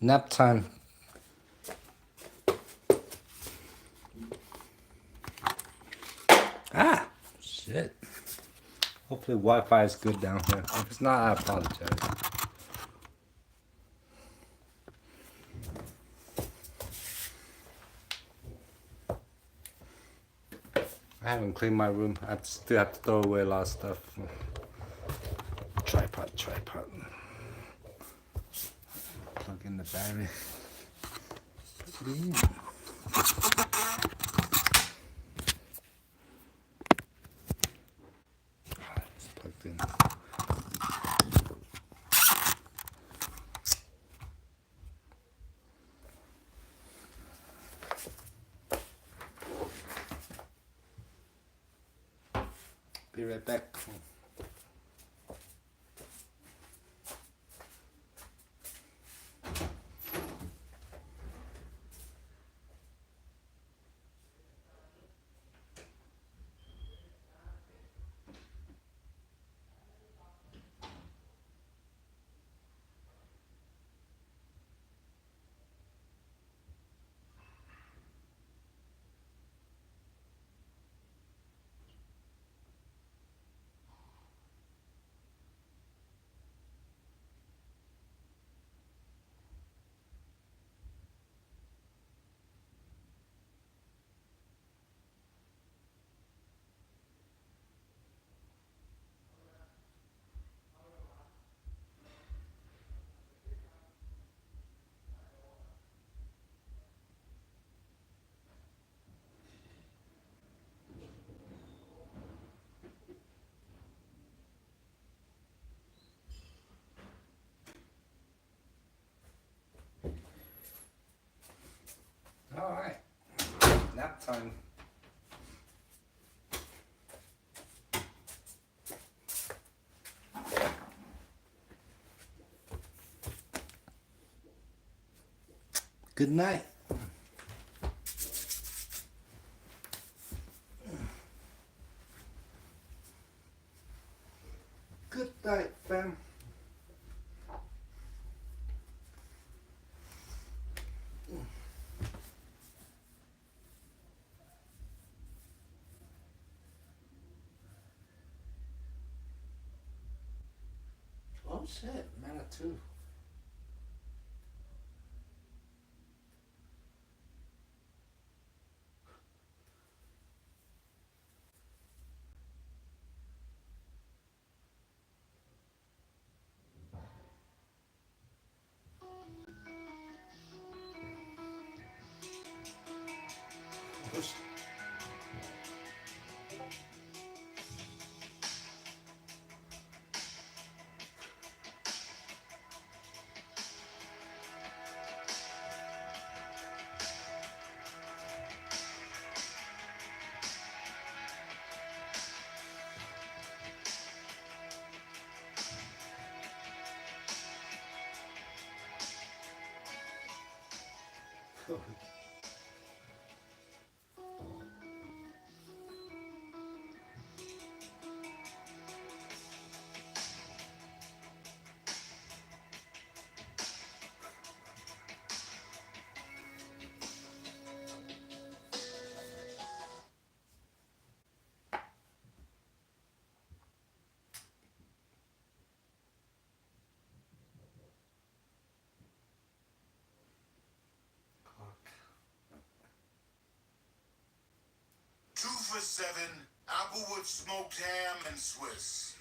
Nap time. Ah, shit. Hopefully Wi-Fi is good down here. If it's not, I apologize. I haven't cleaned my room. I still have to throw away a lot of stuff. Tripod. Plug in the battery. Put it in. It's plugged in. Be right back. time. Good night. Good night, fam. Oh shit, Manitou. Oh, shit. Two for $7, Applewood smoked ham and Swiss.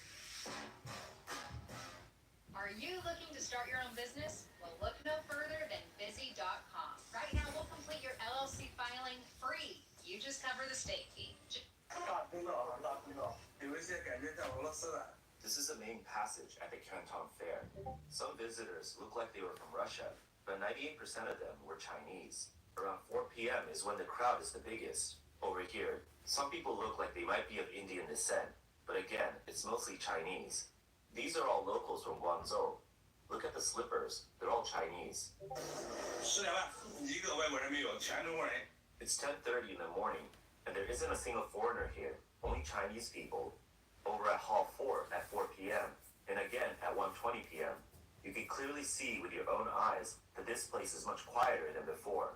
Are you looking to start your own business? Well, look no further than busy.com. Right now, we'll complete your LLC filing free. You just cover the state fee. This is the main passage at the Canton Fair. Some visitors look like they were from Russia, but 98% of them were Chinese. Around 4 p.m. is when the crowd is the biggest. Over here, some people look like they might be of Indian descent, but again, it's mostly Chinese. These are all locals from Guangzhou. Look at the slippers, they're all Chinese. It's 10:30 in the morning, and there isn't a single foreigner here, only Chinese people. Over at Hall 4 at 4 p.m., and again at 1:20 p.m., you can clearly see with your own eyes that this place is much quieter than before.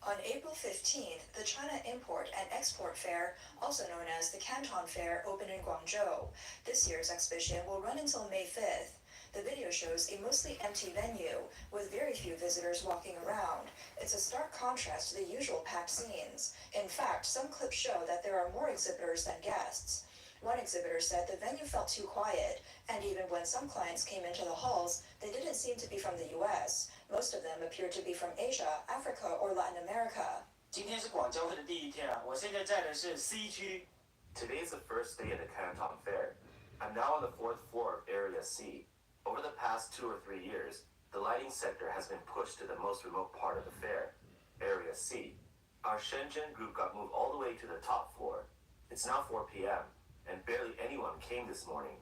On April 15th, the China Import and Export Fair, also known as the Canton Fair, opened in Guangzhou. This year's exhibition will run until May 5th. The video shows a mostly empty venue, with very few visitors walking around. It's a stark contrast to the usual packed scenes. In fact, some clips show that there are more exhibitors than guests. One exhibitor said the venue felt too quiet, and even when some clients came into the halls, they didn't seem to be from the US. Most of them appeared to be from Asia, Africa, or Latin America. 今天是广州会的第一天啊，我现在在的是 C 区。Today is the first day of the Canton Fair. I'm now on the 4th floor of Area C. Over the past 2 or 3 years, the lighting sector has been pushed to the most remote part of the fair, Area C. Our Shenzhen group got moved all the way to the top floor. It's now 4 p.m., and barely anyone came this morning.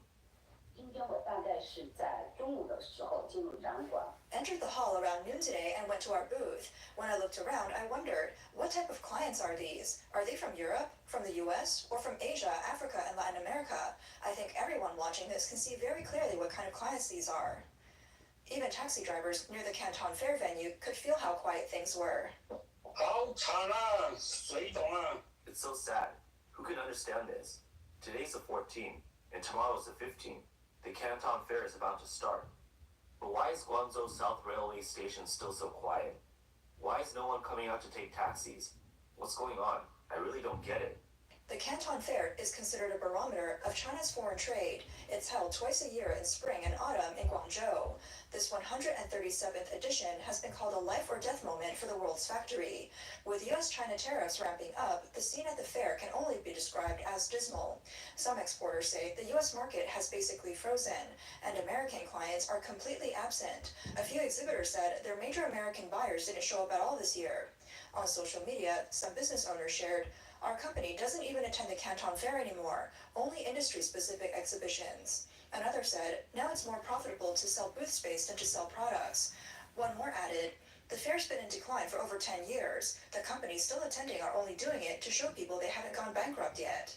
Entered the hall around noon today and went to our booth. When I looked around, I wondered, what type of clients are these? Are they from Europe, from the US, or from Asia, Africa, and Latin America? I think everyone watching this can see very clearly what kind of clients these are. Even taxi drivers near the Canton Fair venue could feel how quiet things were. It's so sad. Who can understand this? Today's the 14th, and tomorrow's the 15th. The Canton Fair is about to start. But why is Guangzhou South Railway Station still so quiet? Why is no one coming out to take taxis? What's going on? I really don't get it. The Canton Fair is considered a barometer of China's foreign trade. It's held twice a year in spring and autumn in Guangzhou. This 137th edition has been called a life or death moment for the world's factory. With US-China tariffs ramping up, the scene at the fair can only be described as dismal. Some exporters say the US market has basically frozen, and American clients are completely absent. A few exhibitors said their major American buyers didn't show up at all this year. On social media, some business owners shared, "Our company doesn't even attend the Canton Fair anymore, only industry-specific exhibitions." Another said, "Now it's more profitable to sell booth space than to sell products." One more added, "The fair's been in decline for over 10 years. The companies still attending are only doing it to show people they haven't gone bankrupt yet."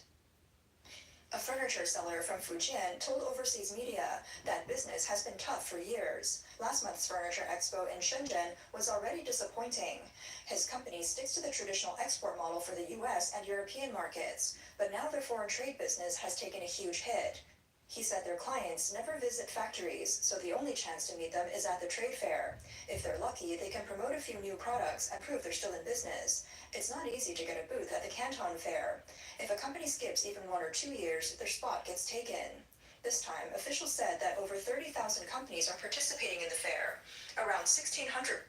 A furniture seller from Fujian told overseas media that business has been tough for years. Last month's furniture expo in Shenzhen was already disappointing. His company sticks to the traditional export model for the US and European markets, but now their foreign trade business has taken a huge hit. He said their clients never visit factories, so the only chance to meet them is at the trade fair. If they're lucky, they can promote a few new products and prove they're still in business. It's not easy to get a booth at the Canton Fair. If a company skips even 1 or 2 years, their spot gets taken. This time, officials said that over 30,000 companies are participating in the fair. Around 1,600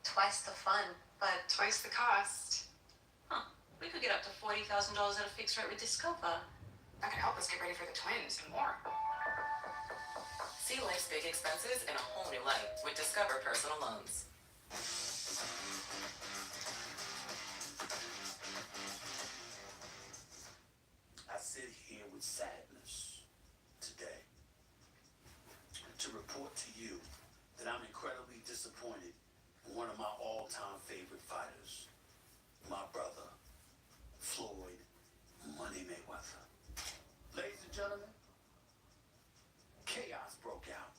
Twice the fun, but twice the cost. Huh. We could get up to $40,000 at a fixed rate with Discover. That could help us get ready for the twins and more. See life's big expenses in a whole new light with Discover Personal Loans. I sit here with sadness today to report to you that I'm incredibly disappointed in one of my all-time favorite fighters, my brother, Floyd Money Mayweather. Ladies and gentlemen, chaos broke out.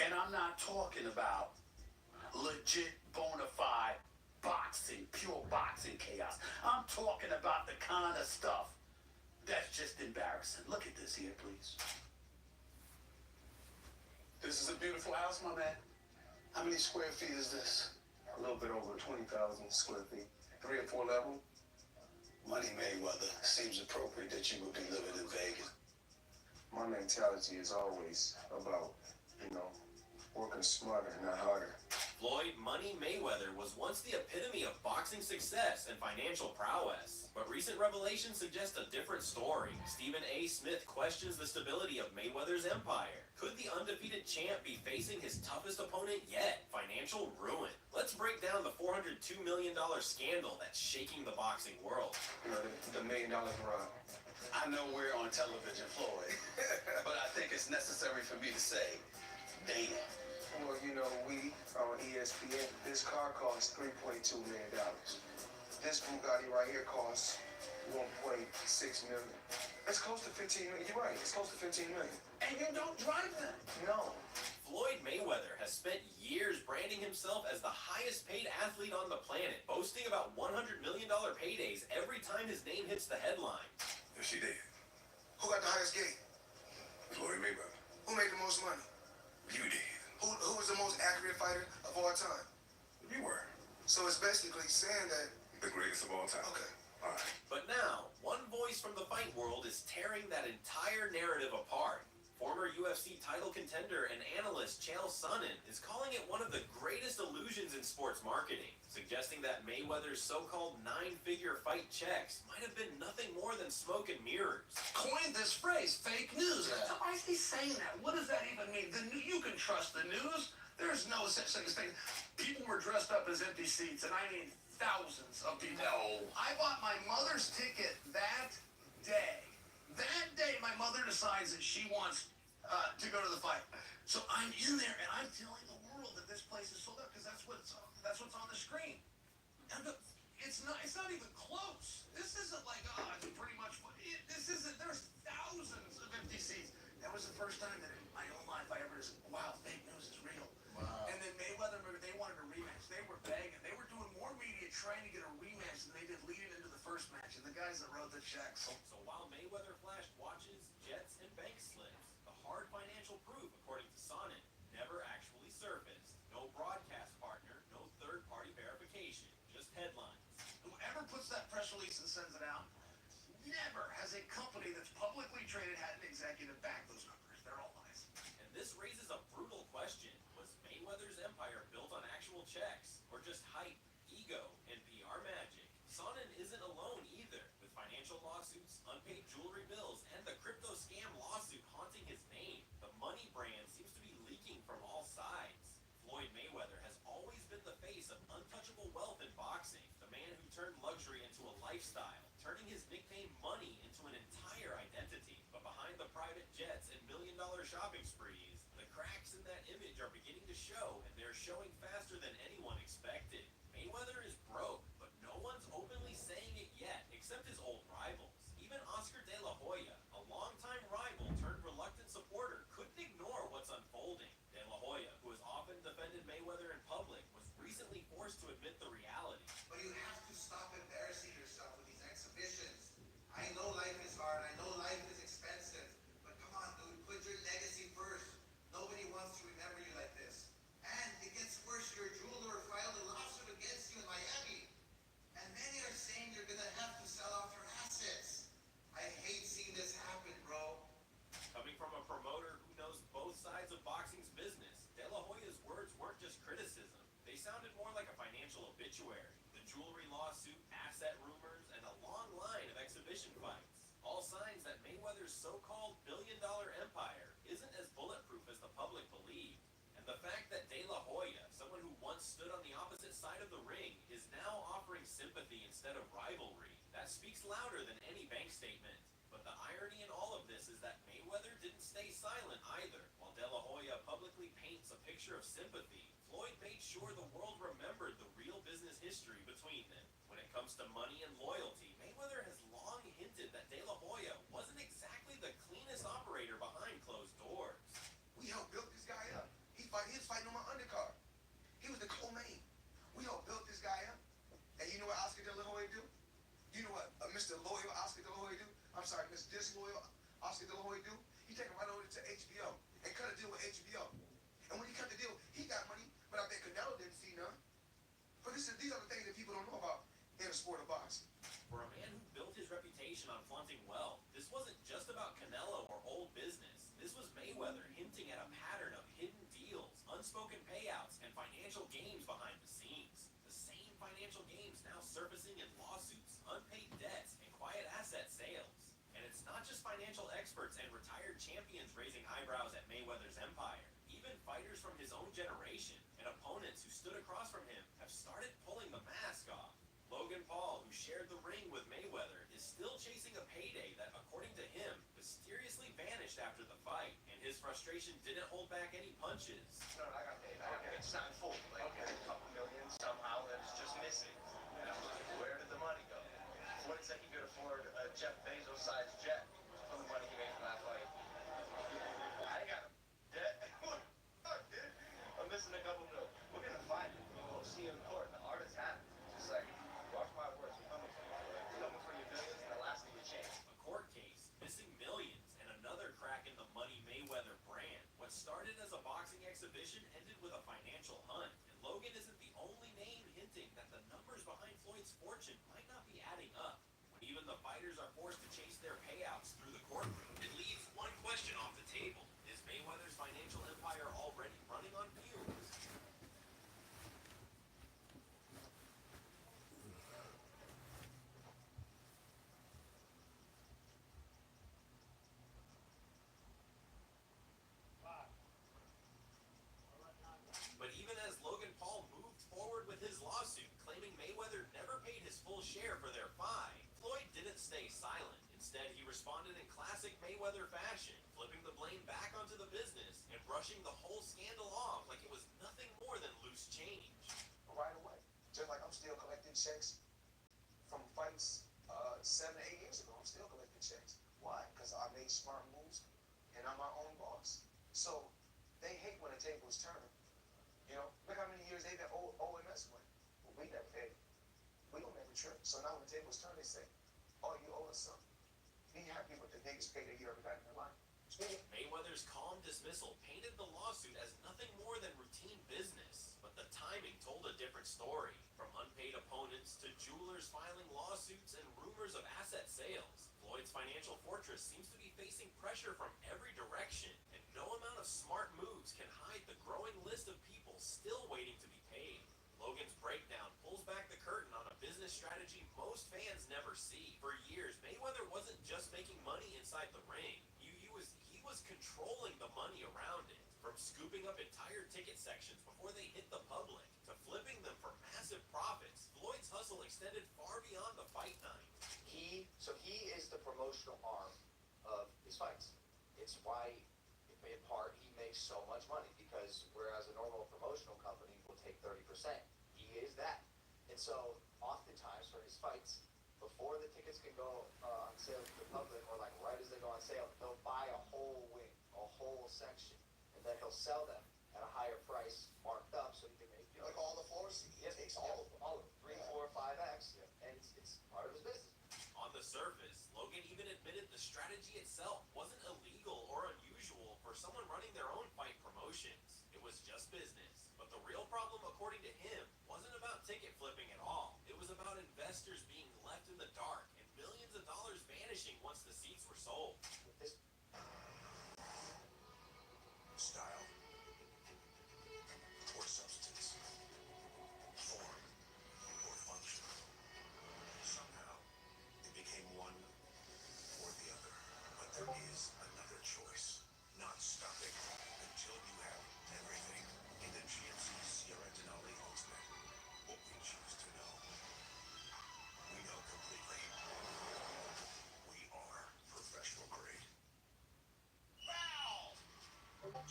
And I'm not talking about legit, bona fide boxing, pure boxing chaos. I'm talking about the kind of stuff that's just embarrassing. Look at this here, please. This is a beautiful house, my man. How many square feet is this? A little bit over 20,000 square feet. 3 or 4 level? Money Mayweather, seems appropriate that you would be living in Vegas. My mentality is always about, working smarter, not harder. Floyd Money Mayweather was once the epitome of boxing success and financial prowess. But recent revelations suggest a different story. Stephen A. Smith questions the stability of Mayweather's empire. Could the undefeated champ be facing his toughest opponent yet? Financial ruin. Let's break down the $402 million scandal that's shaking the boxing world. The $1 million run. I know we're on television, Floyd, but I think it's necessary for me to say, damn. Well, we on ESPN, this car costs $3.2 million. This Bugatti right here costs $1.6 million. It's close to $15 million. You're right, it's close to $15 million. And you don't drive them. No. Floyd Mayweather has spent years branding himself as the highest paid athlete on the planet, boasting about $100 million paydays every time his name hits the headlines. Yes, she did. Who got the highest gate? Floyd Mayweather. Who made the most money? You did. Who was the most accurate fighter of all time? You were. So it's basically saying that... The greatest of all time. Okay. All right. But now, one voice from the fight world is tearing that entire narrative apart. Former UFC title contender and analyst Chael Sonnen is calling it one of the greatest illusions in sports marketing, suggesting that Mayweather's so-called 9-figure fight checks might have been nothing more than smoke and mirrors. Coined this phrase, fake news. Why is he saying that? What does that even mean? You can trust the news. There's no such thing as thing. People were dressed up as empty seats, and I mean thousands of people. No. I bought my mother's ticket that day. That day, my mother decides that she wants to go to the fight. So I'm in there, and I'm telling the world that this place is sold out because that's what's on the screen. And it's not even close. This isn't like it's pretty much. This isn't. There's thousands of empty seats. That was the first time that in my own life I ever said, "Wow, fake news is real." Wow. And then Mayweather, they wanted a rematch. They were begging. They were doing more media trying to get a rematch than they did leading into the first match. And the guys that wrote the checks. So while Mayweather flashed watches, jets, and bank slips, the hard financial proof, according to Sonnen, never actually surfaced. No broadcast partner, no third-party verification, just headlines. Whoever puts that press release and sends it out, never has a company that's publicly traded had an executive back those numbers. They're all lies. And this raises a brutal question. Was Mayweather's empire built checks, or just hype, ego, and PR magic. Sonnen isn't alone either, with financial lawsuits, unpaid jewelry bills, and the crypto scam lawsuit haunting his name. The money brand seems to be leaking from all sides. Floyd Mayweather has always been the face of untouchable wealth in boxing, the man who turned luxury into a lifestyle, turning his nickname Money into an entire identity. But behind the private jets and million-dollar shopping sprees, the cracks in that image are beginning to show, and they're showing faster than anyone expected. Mayweather is broke, but no one's openly saying it yet, except his old rivals. Even Oscar De La Hoya, a longtime rival turned reluctant supporter, couldn't ignore what's unfolding. De La Hoya, who has often defended Mayweather in public, was recently forced to admit the reality. But you have to stop embarrassing yourself with these exhibitions. I know life is hard, I know life is expensive, but come on, dude, put your legacy first. Nobody wants to remember you like this. And it gets worse, your jeweler filed a lawsuit against you in Miami. And many are saying you're gonna have to sell off your assets. I hate seeing this happen, bro. Coming from a promoter who knows both sides of boxing's business, De La Hoya's words weren't just criticism. They sounded more like a financial obituary. The jewelry lawsuit, asset rumors, and a long line of exhibition fights. All signs that Mayweather's so-called billion-dollar empire isn't as bulletproof as the public believed. And the fact that De La Hoya, someone who once stood on the opposite side of the ring, is now offering sympathy instead of rivalry, that speaks louder than any bank statement. But the irony in all of this is that Mayweather didn't stay silent either. While De La Hoya publicly paints a picture of sympathy, Floyd made sure the world remembered the real business history between them. When it comes to money and loyalty, Mayweather has long hinted that De La Hoya wasn't exactly the cleanest operator behind closed doors. We helped build this guy up. He was fighting on my undercard. He was the co-main. We helped build this guy up. And you know what Oscar De La Hoya do? You know what Mr. Loyal Oscar De La Hoya do? I'm sorry, Mr. Disloyal Oscar De La Hoya do? He take him right over to HBO and cut a deal with HBO. And when he cut the deal, he got money, but I bet Canelo didn't see none. But these are the things that people don't know about in the sport of boxing. For a man who built his reputation on flaunting wealth, this wasn't just about Canelo or old business. This was Mayweather hinting at a pattern of hidden deals, unspoken payouts, and financial games behind the scenes. The same financial games now surfacing in lawsuits, unpaid debts, and quiet asset sales. And it's not just financial experts and retired champions raising eyebrows at Mayweather's empire. Even fighters from his own generation and opponents who stood across from him have started pulling the mask off. Logan Paul, who shared the ring with Mayweather, is still chasing a payday that, according to him, mysteriously vanished after the fight. And his frustration didn't hold back any punches. No, I got paid. It's not full. Like, a couple million somehow that's just missing. Where did the money go? Floyd said he could afford a Jeff Bezos-sized jet for the money he made from that fight. I got him. Dead. Fuck, dude. I'm missing a couple mil. We're gonna find him. We'll see him in court. The artist had it. Just like, watch my words. We're coming for you. We're coming for your billions, and the last thing you change. A court case, missing millions, and another crack in the Money Mayweather brand. What started as a boxing exhibition ended with a financial hunt. And Logan isn't the only name hinting that the numbers behind Floyd's fortune might not be adding up. When even the fighters are forced to chase their payouts through the courtroom, it leaves one question off the table. Is Mayweather's financial empire already running on fumes? But even as Logan Paul moved forward with his lawsuit, claiming Mayweather never paid his full share for their fight, Floyd didn't stay silent. Instead, he responded in classic Mayweather fashion, flipping the blame back onto the business and brushing the whole scandal off like it was nothing more than loose change. Right away. Just like I'm still collecting checks from fights 7 to 8 years ago. I'm still collecting checks. Why? Because I made smart moves and I'm my own boss. So they hate when the tables turn. You know, look how many years they've been OMS with. Well, we never paid. We don't ever trip. So now when the tables turn, they say, oh, you owe us something. Be happy with the biggest payday you ever got in your life. Mayweather's calm dismissal painted the lawsuit as nothing more than routine business. But the timing told a different story. From unpaid opponents to jewelers filing lawsuits and rumors of asset sales, Floyd's financial fortress seems to be facing pressure from every direction. And no amount of smart moves can hide the growing list of people still waiting to be paid. Logan's breakdown pulls back the curtain on a business strategy most fans never see. For years, Mayweather wasn't just making money inside the ring. He was controlling the money around it. From scooping up entire ticket sections before they hit the public, to flipping them for massive profits, Floyd's hustle extended far beyond the fight night. He is the promotional arm of his fights. It's why, in part, he makes so much money, because whereas a normal promotional company will take 30%, he is that. And so, oftentimes for his fights, before the tickets can go on sale to the public, or like right as they go on sale, he'll buy a whole wing, a whole section, and then he'll sell them at a higher price, marked up, so he can make, you know, Like all the floors, he takes all of them. all of them, 3, 4, 5x, and it's part of his business. On the surface, Logan even admitted the strategy itself wasn't illegal or unusual for someone running their own fight promotions. It was just business. But the real problem, according to him, wasn't about ticket flipping at all. It was about investors being left in the dark and millions of dollars vanishing once the seats were sold. This Style or substance, form or function. Somehow, it became one or the other. But there is another choice. Not stopping until you have everything in the GMC Sierra Denali Ultimate. What we choose to know, we know completely. We are professional grade. Foul!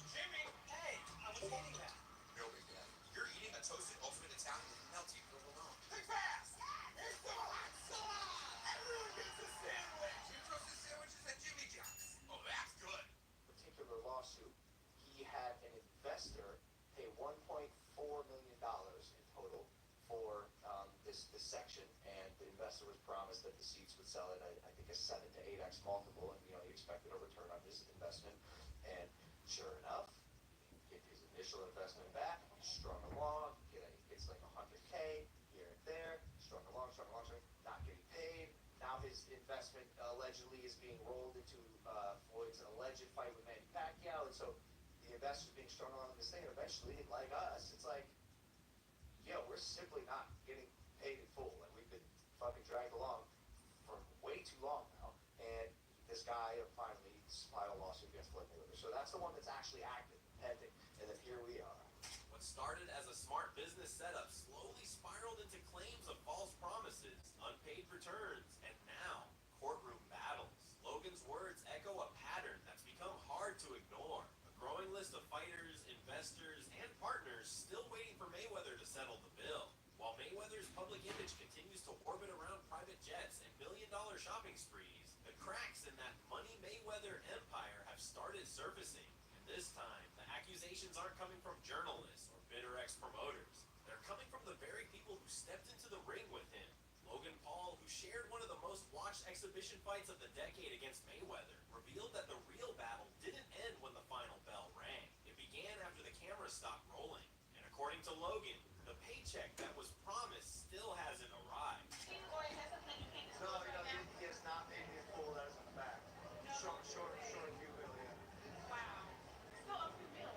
Jimmy! Hey, I was eating that. No big deal. You're eating a toasted ultimate Italian with melty provolone. Hey, fast! It's so hot, so hot! Everyone gets a sandwich! You toasted sandwiches at Jimmy John's. Oh, that's good. particular lawsuit, he had an investor pay $1.4 million in total for this section, and the investor was promised that the seats would sell at I think a 7 to 8x multiple, and he expected a return on his investment. And sure enough, he get his initial investment back, strung along, gets like 100K here and there, strung along, not getting paid. Now his investment allegedly is being rolled into Floyd's alleged fight with Manny Pacquiao, and so the investor's being strung along in this thing, and eventually, like us, it's like, yo, we're simply not getting paid in full. Like, we've been fucking dragged along for way too long now, and this guy finally filed a lawsuit against Floyd Mayweather. So that's the one that's actually active, pending, and then here we are. What started as a smart business setup slowly spiraled into claims of false promises, unpaid returns, and now courtroom battles. Logan's words echo a pattern that's become hard to ignore. A growing list of fighters, investors, and partners still waiting for Mayweather to settle the bill. While Mayweather's public image continues to orbit around private jets and million-dollar shopping sprees, the cracks in that money Mayweather empire have started surfacing. And this time, the accusations aren't coming from journalists or bitter ex-promoters. They're coming from the very people who stepped into the ring with him. Logan Paul, who shared one of the most watched exhibition fights of the decade against Mayweather, revealed that the real battle didn't end when the final bell rang. It began after the camera stopped rolling. And according to Logan, the paycheck that was promised still hasn't arrived. No, he has not paid me in full. That is a fact. Short few bill, yeah. Wow. Still up to bill.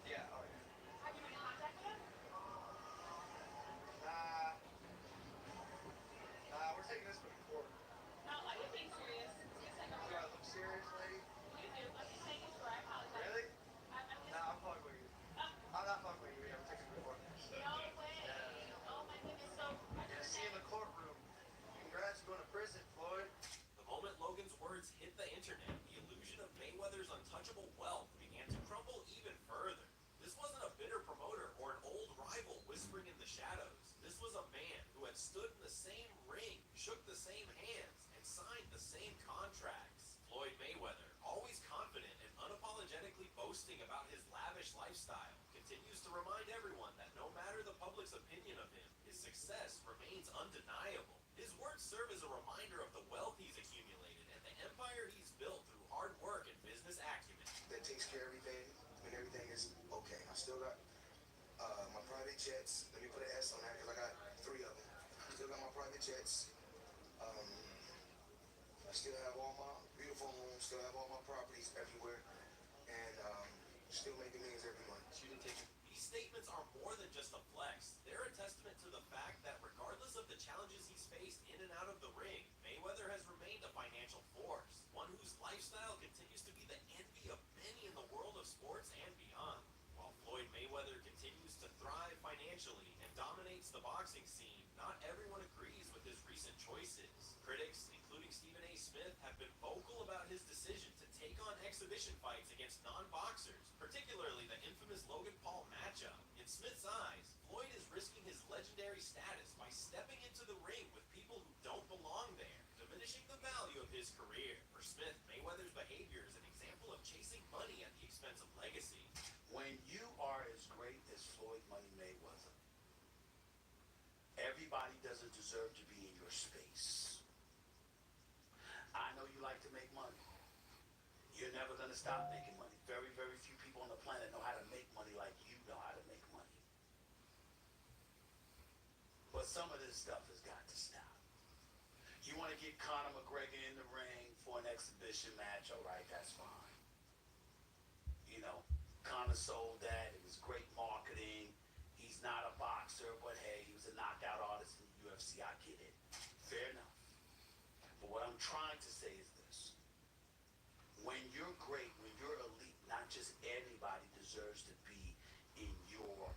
Yeah, oh yeah. Have you been in contact with him? We're taking this to court. No, are you being serious? Yes, I know. Do I look serious, lady? You do. Let me take it. I apologize. Really? I'm just... Nah, I'm fucking with you. I'm not fucking with you. Yeah, we're taking it to court. No way. Oh my goodness. So, Yeah, see you in the courtroom. Congrats, you're going to prison, Floyd. The moment Logan's words hit the internet, the illusion of Mayweather's untouchable wealth began to crumble even further. This wasn't a bitter promoter or an old rival whispering in the shadows. This was a man who had stood in the same ring, shook the same hands, and signed the same contracts. Floyd Mayweather, always confident and unapologetically boasting about his lavish lifestyle, continues to remind everyone that no matter the public's opinion of him, his success remains undeniable. His words serve as a reminder of the wealth he's accumulated and the empire he's built through hard work and business acumen. That takes care of everything when everything is okay. I still got my private jets. Let me put an S on that because I got 3 of them. Still got my private jets. I still have all my beautiful homes. Still have all my properties everywhere, and still making millions every month. These statements are more than just a flex. They're they're a testament to the fact that regardless of the challenges he's faced in and out of the ring, Mayweather has remained a financial force, one whose lifestyle continues to be the envy of many in the world of sports and beyond. While Floyd Mayweather continues to thrive financially and dominates the boxing scene, not everyone agrees with his recent choices. Critics, including Stephen A. Smith, have been vocal about his decision to take on exhibition fights against non-boxers, particularly the infamous Logan Paul matchup. In Smith's eyes, Floyd is risking his legendary status by stepping into the ring with people who don't belong there, diminishing the value of his career. For Smith, Mayweather's behavior is an example of chasing money at the expense of legacy. When you are as great as Floyd Money Mayweather, everybody doesn't deserve to be in your space. I know you like to make money. You're never going to stop making money. Very, very few people on the planet know how to make money like you know how to make money. But some of this stuff has got to stop. You want to get Conor McGregor in the ring for an exhibition match, all right, that's fine. You know, Conor sold that. It was great marketing. He's not a boxer, but hey, he was a knockout artist in the UFC. I get it. Fair enough. But what I'm trying to say is this. When you're great, when you're elite, not just everybody deserves to be in your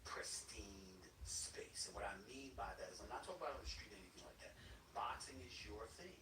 pristine space. And what I mean by that is I'm not talking about on the street or anything like that. Boxing is your thing.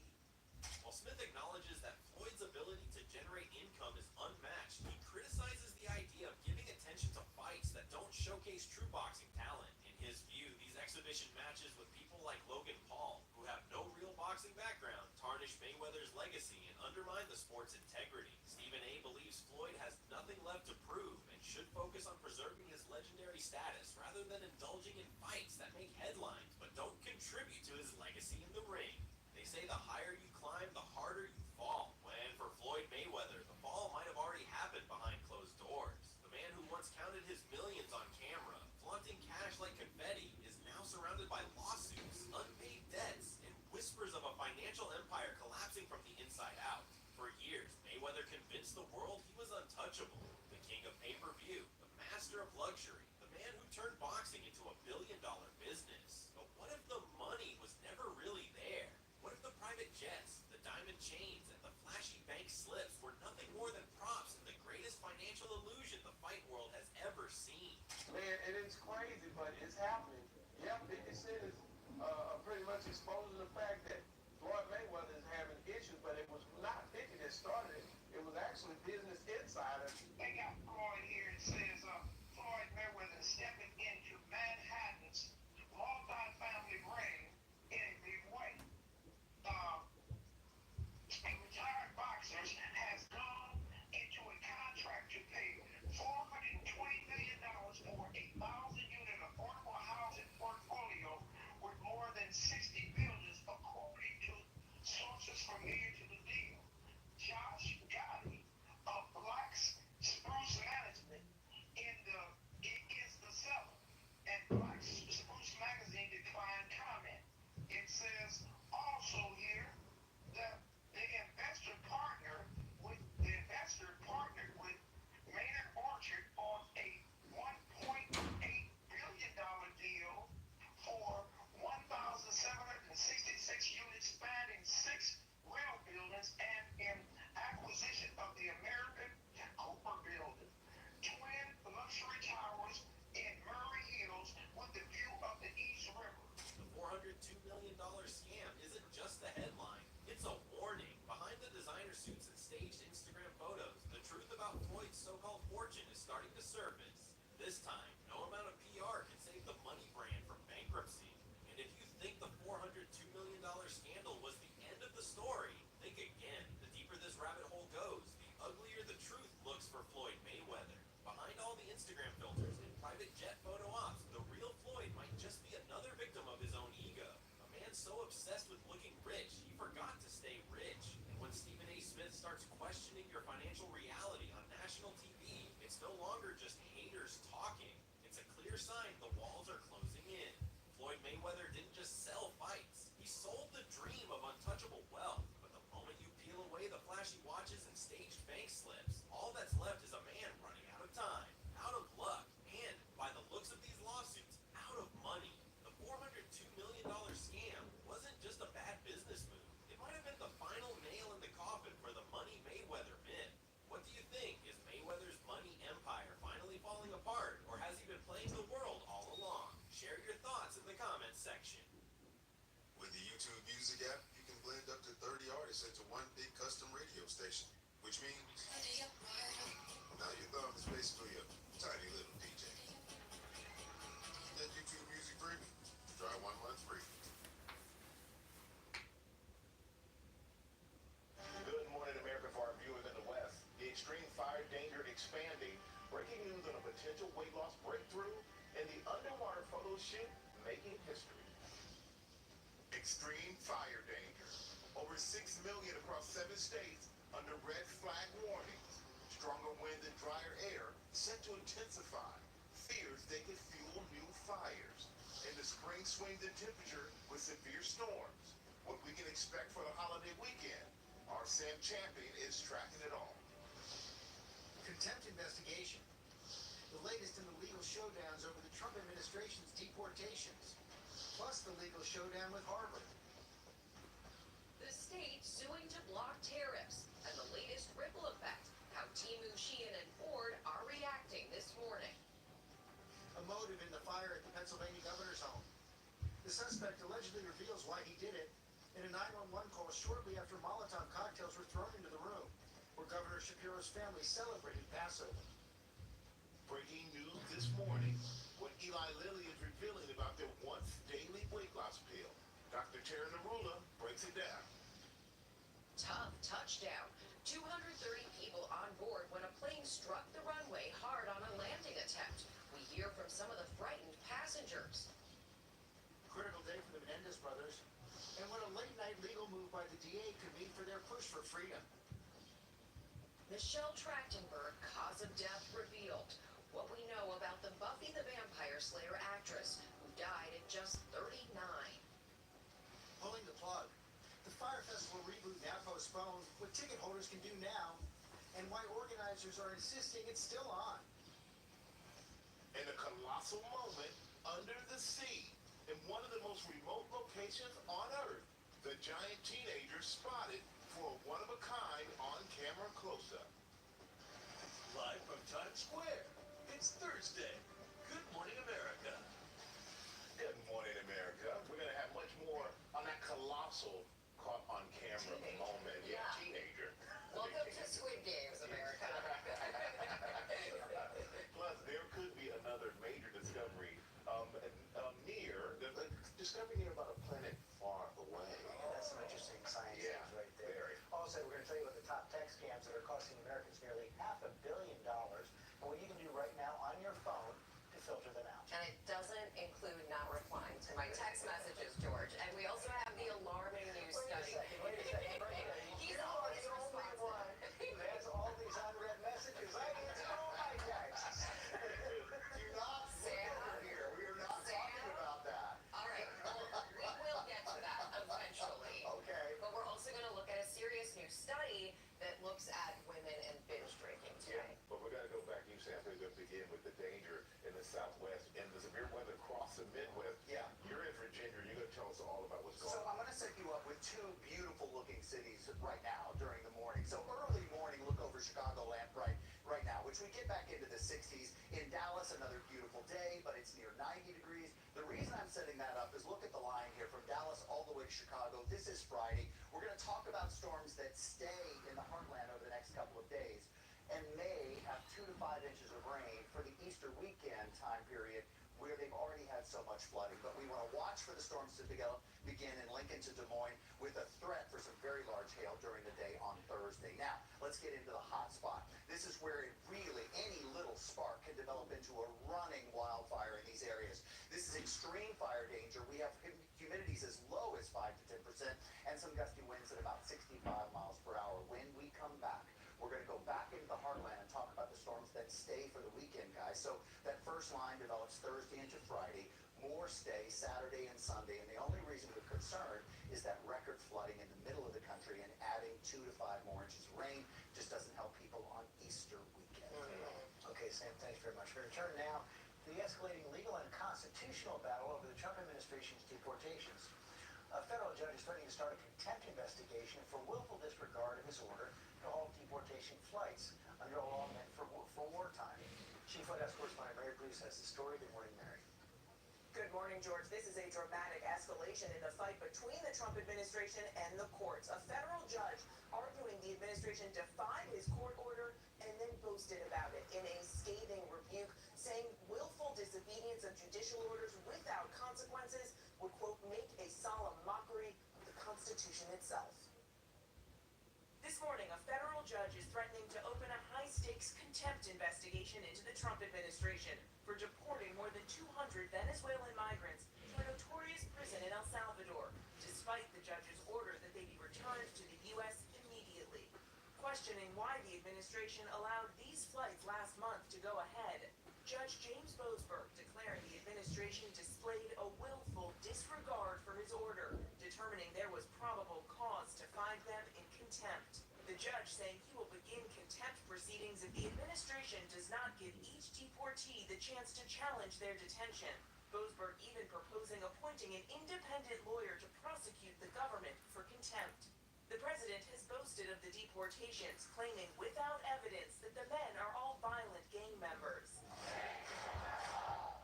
While Smith acknowledges that Floyd's ability to generate income is unmatched, he criticizes the idea of giving attention to fights that don't showcase true boxing talent. In his view, these exhibition matches with people like Logan Paul, who have no real boxing background, tarnish Mayweather's legacy and undermine the sport's integrity. Stephen A. believes Floyd has nothing left to prove and should focus on preserving his legendary status rather than indulging in fights that make headlines but don't contribute to his legacy in the ring. They say the higher you climb, the harder you fall. When for Floyd Mayweather, the fall might have already happened behind closed doors. The man who once counted his millions on camera, flaunting cash like confetti, is now surrounded by lawsuits, unpaid debts, and whispers of a financial empire collapsing from the inside out. For years, Mayweather convinced the world he was untouchable, the king of pay-per-view, the master of luxury, the man who turned boxing into a billion-dollar business. But what if the money was never really there? What if the private jets, the diamond chains, and the flashy bank slips were nothing more than props in the greatest financial illusion the fight world has ever seen? Man, and it's crazy, but it's happening. Yeah, 50 Cent is pretty much exposing the fact that Floyd Mayweather is having issues, but it was not 50 that started it. It was actually Business Insider. They got Floyd here and says Floyd Mayweather is stepping into Manhattan's multi-family ring in a big way. A retired boxer has gone into a contract to pay $420 million for a 1,000-unit affordable housing portfolio worth more than $60 billion, according to sources familiar to the deal. Josh Gotti of Black's Spruce Management is the seller, and Black's Spruce Magazine declined comment. It says also here that the investor partnered with Maynard Orchard on a $1.8 billion deal for 1,766 units spanning 6 rail buildings and in acquisition of the American Cooper Building, twin luxury towers in Murray Hills with the view of the East River. The $402 million scam isn't just a headline, it's a warning. Behind the designer suits and staged Instagram photos, the truth about Floyd's so-called fortune is starting to surface. This time, no amount of PR can save the money brand from bankruptcy. And if you think the $402 million scandal was the end of the story, think again. The deeper this rabbit hole goes, the uglier the truth looks for Floyd Mayweather. Behind all the Instagram filters and private jet photo ops, the real Floyd might just be another victim of his own ego. A man so obsessed with looking rich, he forgot to stay rich. And when Stephen A. Smith starts questioning your financial reality on national TV, it's no longer just haters talking. It's a clear sign the walls are closing in. Floyd Mayweather didn't just sell fights. He sold the dream of untouchable wealth. But the moment you peel away the flashy watches and staged bank slips, all that's left is a man running out of time, out of luck, and, by the looks of these lawsuits, out of YouTube Music app, you can blend up to 30 artists into one big custom radio station, which means now your thumb is basically a tiny little DJ. Get YouTube Music Premium. Try 1 month free. Good morning, America. For our viewers in the West, the extreme fire danger expanding. Breaking news on a potential weight loss breakthrough, and the underwater photo shoot making history. Extreme fire danger. Over 6 million across 7 states under red flag warnings. Stronger wind and drier air set to intensify. Fears they could fuel new fires. And the spring swings in temperature with severe storms. What we can expect for the holiday weekend. Our Sam Champion is tracking it all. Contempt investigation. The latest in the legal showdowns over the Trump administration's deportations. Plus the legal showdown with Harvard. The state suing to block tariffs and the latest ripple effect. How Temu, Shein, and Ford are reacting this morning. A motive in the fire at the Pennsylvania governor's home. The suspect allegedly reveals why he did it in a 911 call shortly after Molotov cocktails were thrown into the room where Governor Shapiro's family celebrated Passover. Breaking news this morning, what Eli Lilly is revealing about their once daily weight loss pill. Dr. Tara Narula breaks it down. Tough touchdown. 230 people on board when a plane struck the runway hard on a landing attempt. We hear from some of the frightened passengers. Critical day for the Menendez brothers, and what a late-night legal move by the DA could mean for their push for freedom. Michelle Trachtenberg, cause of death revealed. What we know about the Buffy the Vampire Slayer actress who died at just 39. Pulling the plug. The Fire Festival reboot now postponed. What ticket holders can do now, and why organizers are insisting it's still on. In a colossal moment under the sea, in one of the most remote locations on Earth, the giant teenager spotted for a one-of-a-kind on-camera close-up. Live from Times Square, it's Thursday. Good morning, America. Good morning, America. We're going to have much more on that colossal caught on camera moment. Yeah, teenager. Welcome to Squid Games, America. Plus, there could be another major discovery discovery near about a planet far away. Yeah, that's some interesting science things right there. Very. Also, we're going to tell you about the top tech scams that are costing Americans nearly $500 million, and what you can do right now on your phone to filter them out. And it doesn't include not replying to my text messages, George. And we also have the alarming news study. Wait a second. He's always the only responsive. one who has all these unread messages. I answer all my texts. Do not Sam, over here. We are not talking about that. All right, we will get to that eventually. Okay. But we're also going to look at a serious new study that looks at women and binge drinking today. But we're going to go back, you Sam, we're going to begin with the danger in the Southwest and the severe weather across the Midwest. Yeah. You're in Virginia. You're going to tell us all about what's going So on. I'm going to set you up with two beautiful looking cities right now during the morning. So early morning, look over Chicagoland right now, which we get back into the 60s. In Dallas, another beautiful day, but it's near 90 degrees. The reason I'm setting that up is look at the line here from Dallas all the way to Chicago. This is Friday. We're going to talk about storms that stay in the heartland over the next couple of days and may have 2 to 5 inches of rain for the Easter weekend time period where they've already had so much flooding. But we want to watch for the storms to begin in Lincoln to Des Moines with a threat for some very large hail during the day on Thursday. Now, let's get into the hot spot. This is where any little spark can develop into a running wildfire in these areas. This is extreme fire danger. We have humidities as low as 5 to 10% and some gusty winds at about 65 miles per hour. When we come back, we're going to go back into the heartland and talk about the storms that stay for the weekend, guys. So that first line develops Thursday into Friday. More stay Saturday and Sunday. And the only reason we're concerned is that record flooding in the middle of the country and adding 2 to 5 more inches of rain just doesn't help people on Easter weekend. Okay, Sam, thanks very much. We're going to turn now to the escalating legal and constitutional battle over the Trump administration's deportations. A federal judge is threatening to start a contempt investigation for willful disregard of his order to halt deportation flights under a law meant for wartime. Chief White House correspondent Mary Bruce has the story. Good morning, Mary. Good morning, George. This is a dramatic escalation in the fight between the Trump administration and the courts. A federal judge arguing the administration defied his court order and then boasted about it in a scathing rebuke, saying willful disobedience of judicial orders without consequences would, quote, make a solemn mockery of the Constitution itself. This morning, a federal judge is threatening to open a high-stakes contempt investigation into the Trump administration for deporting more than 200 Venezuelan migrants to a notorious prison in El Salvador, despite the judge's order that they be returned to the U.S. immediately. Questioning why the administration allowed these flights last month to go ahead, Judge James Boasberg declared the administration displayed a willful disregard for his order, determining there was probable cause to find them in contempt. The judge saying he will begin contempt proceedings if the administration does not give each deportee the chance to challenge their detention. Boasberg even proposing appointing an independent lawyer to prosecute the government for contempt. The president has boasted of the deportations, claiming without evidence that the men are all violent gang members.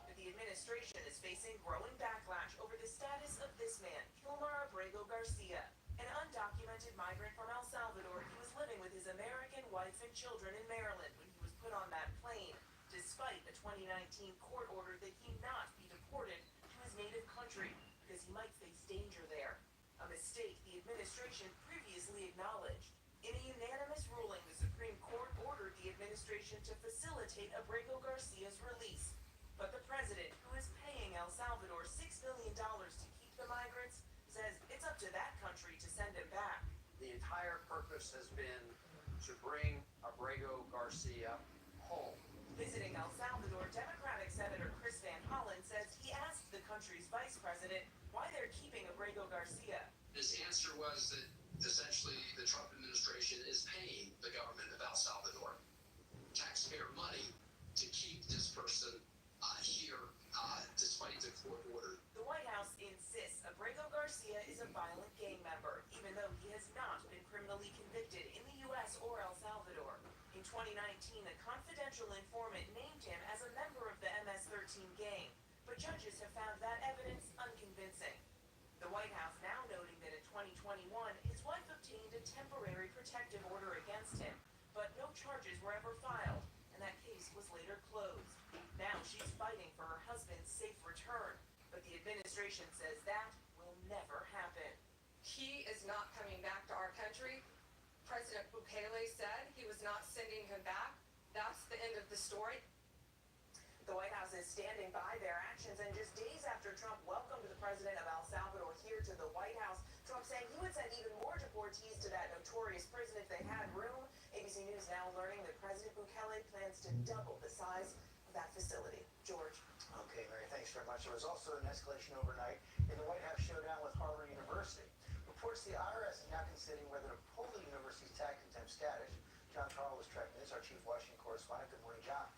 But the administration is facing growing backlash over the status of this man, Kilmar Abrego Garcia, an undocumented migrant from El Salvador. He was living with his American wife and children in Maryland when he was put on that plane, despite a 2019 court order that he not be deported to his native country because he might face danger there. A mistake the administration previously acknowledged. In a unanimous ruling, the Supreme Court ordered the administration to facilitate Abrego Garcia's release. But the president, who is paying El Salvador $6 million to keep the migrants, says it's up to that country to send him back. The entire purpose has been to bring Abrego Garcia home. Visiting El Salvador, Democratic Senator Chris Van Hollen says he asked the country's vice president why they're keeping Abrego Garcia. His answer was that essentially the Trump administration is paying the government of El Salvador taxpayer money to keep this person here despite the court order. The White House insists Abrego Garcia is a violent gang member, even though he has not been criminally convicted in the U.S. or El Salvador. In 2019, a confidential informant named him as a member of the MS-13 gang, but judges have found that evidence unconvincing. The White House now noting that in 2021, his wife obtained a temporary protective order against him, but no charges were ever filed, and that case was later closed. Now she's fighting for her husband's safe return, but the administration says that will never happen. He is not coming back to our country. President Bukele said he was not sending him back. That's the end of the story. The White House is standing by their actions, and just days after Trump welcomed the president of El Salvador here to the White House, Trump saying he would send even more deportees to that notorious prison if they had room. ABC News now learning that President Bukele plans to double the size of that facility. George. Okay, Mary, thanks very much. There was also an escalation overnight in the White House showdown with Harvard University. Reports the IRS is now considering whether to pull the university's tax contempt status. John Carl is tracking this, our chief Washington correspondent. Good morning, John.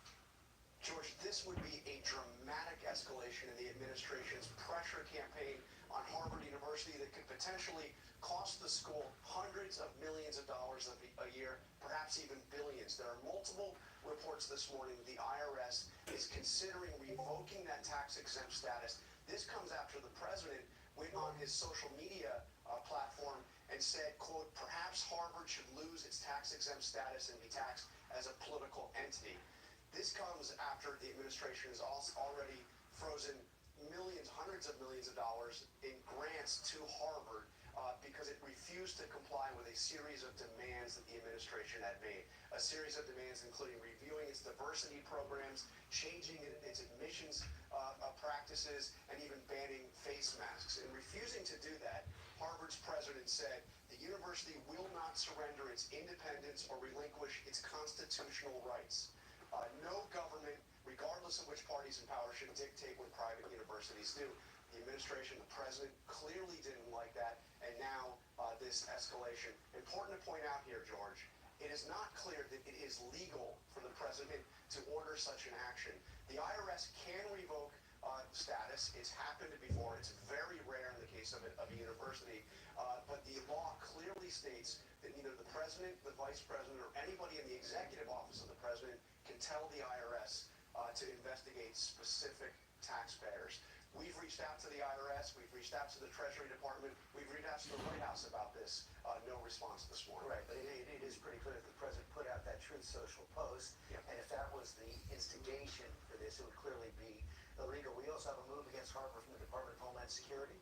George, this would be a dramatic escalation in the administration's pressure campaign on Harvard University that could potentially cost the school hundreds of millions of dollars a year, perhaps even billions. There are multiple reports this morning that the IRS is considering revoking that tax-exempt status. This comes after the president went on his social media platform and said, quote, perhaps Harvard should lose its tax-exempt status and be taxed as a political entity. This comes after the administration has also already frozen millions, hundreds of millions of dollars in grants to Harvard because it refused to comply with a series of demands that the administration had made. A series of demands including reviewing its diversity programs, changing its admissions practices, and even banning face masks. In refusing to do that, Harvard's president said the university will not surrender its independence or relinquish its constitutional rights. No government, regardless of which party's in power, should dictate what private universities do. The administration, the president, clearly didn't like that, and now this escalation. Important to point out here, George, it is not clear that it is legal for the president to order such an action. The IRS can revoke status. It's happened before. It's very rare in the case of a university, but the law clearly states that neither the president, the vice president, or anybody in the executive office of the president can tell the IRS to investigate specific taxpayers. We've reached out to the IRS, we've reached out to the Treasury Department, we've reached out to the White House about this. No response this morning. Right, but it is pretty clear that the president put out that Truth Social post, and if that was the instigation for this, it would clearly be illegal. We also have a move against Harvard from the Department of Homeland Security.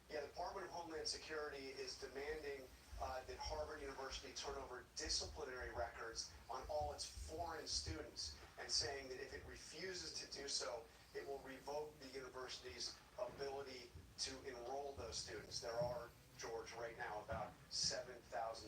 Yeah, the Department of Homeland Security is demanding that Harvard University turn over disciplinary records on all its foreign students, and saying that if it refuses to do so, it will revoke the university's ability to enroll those students. There are, George, right now about 7,000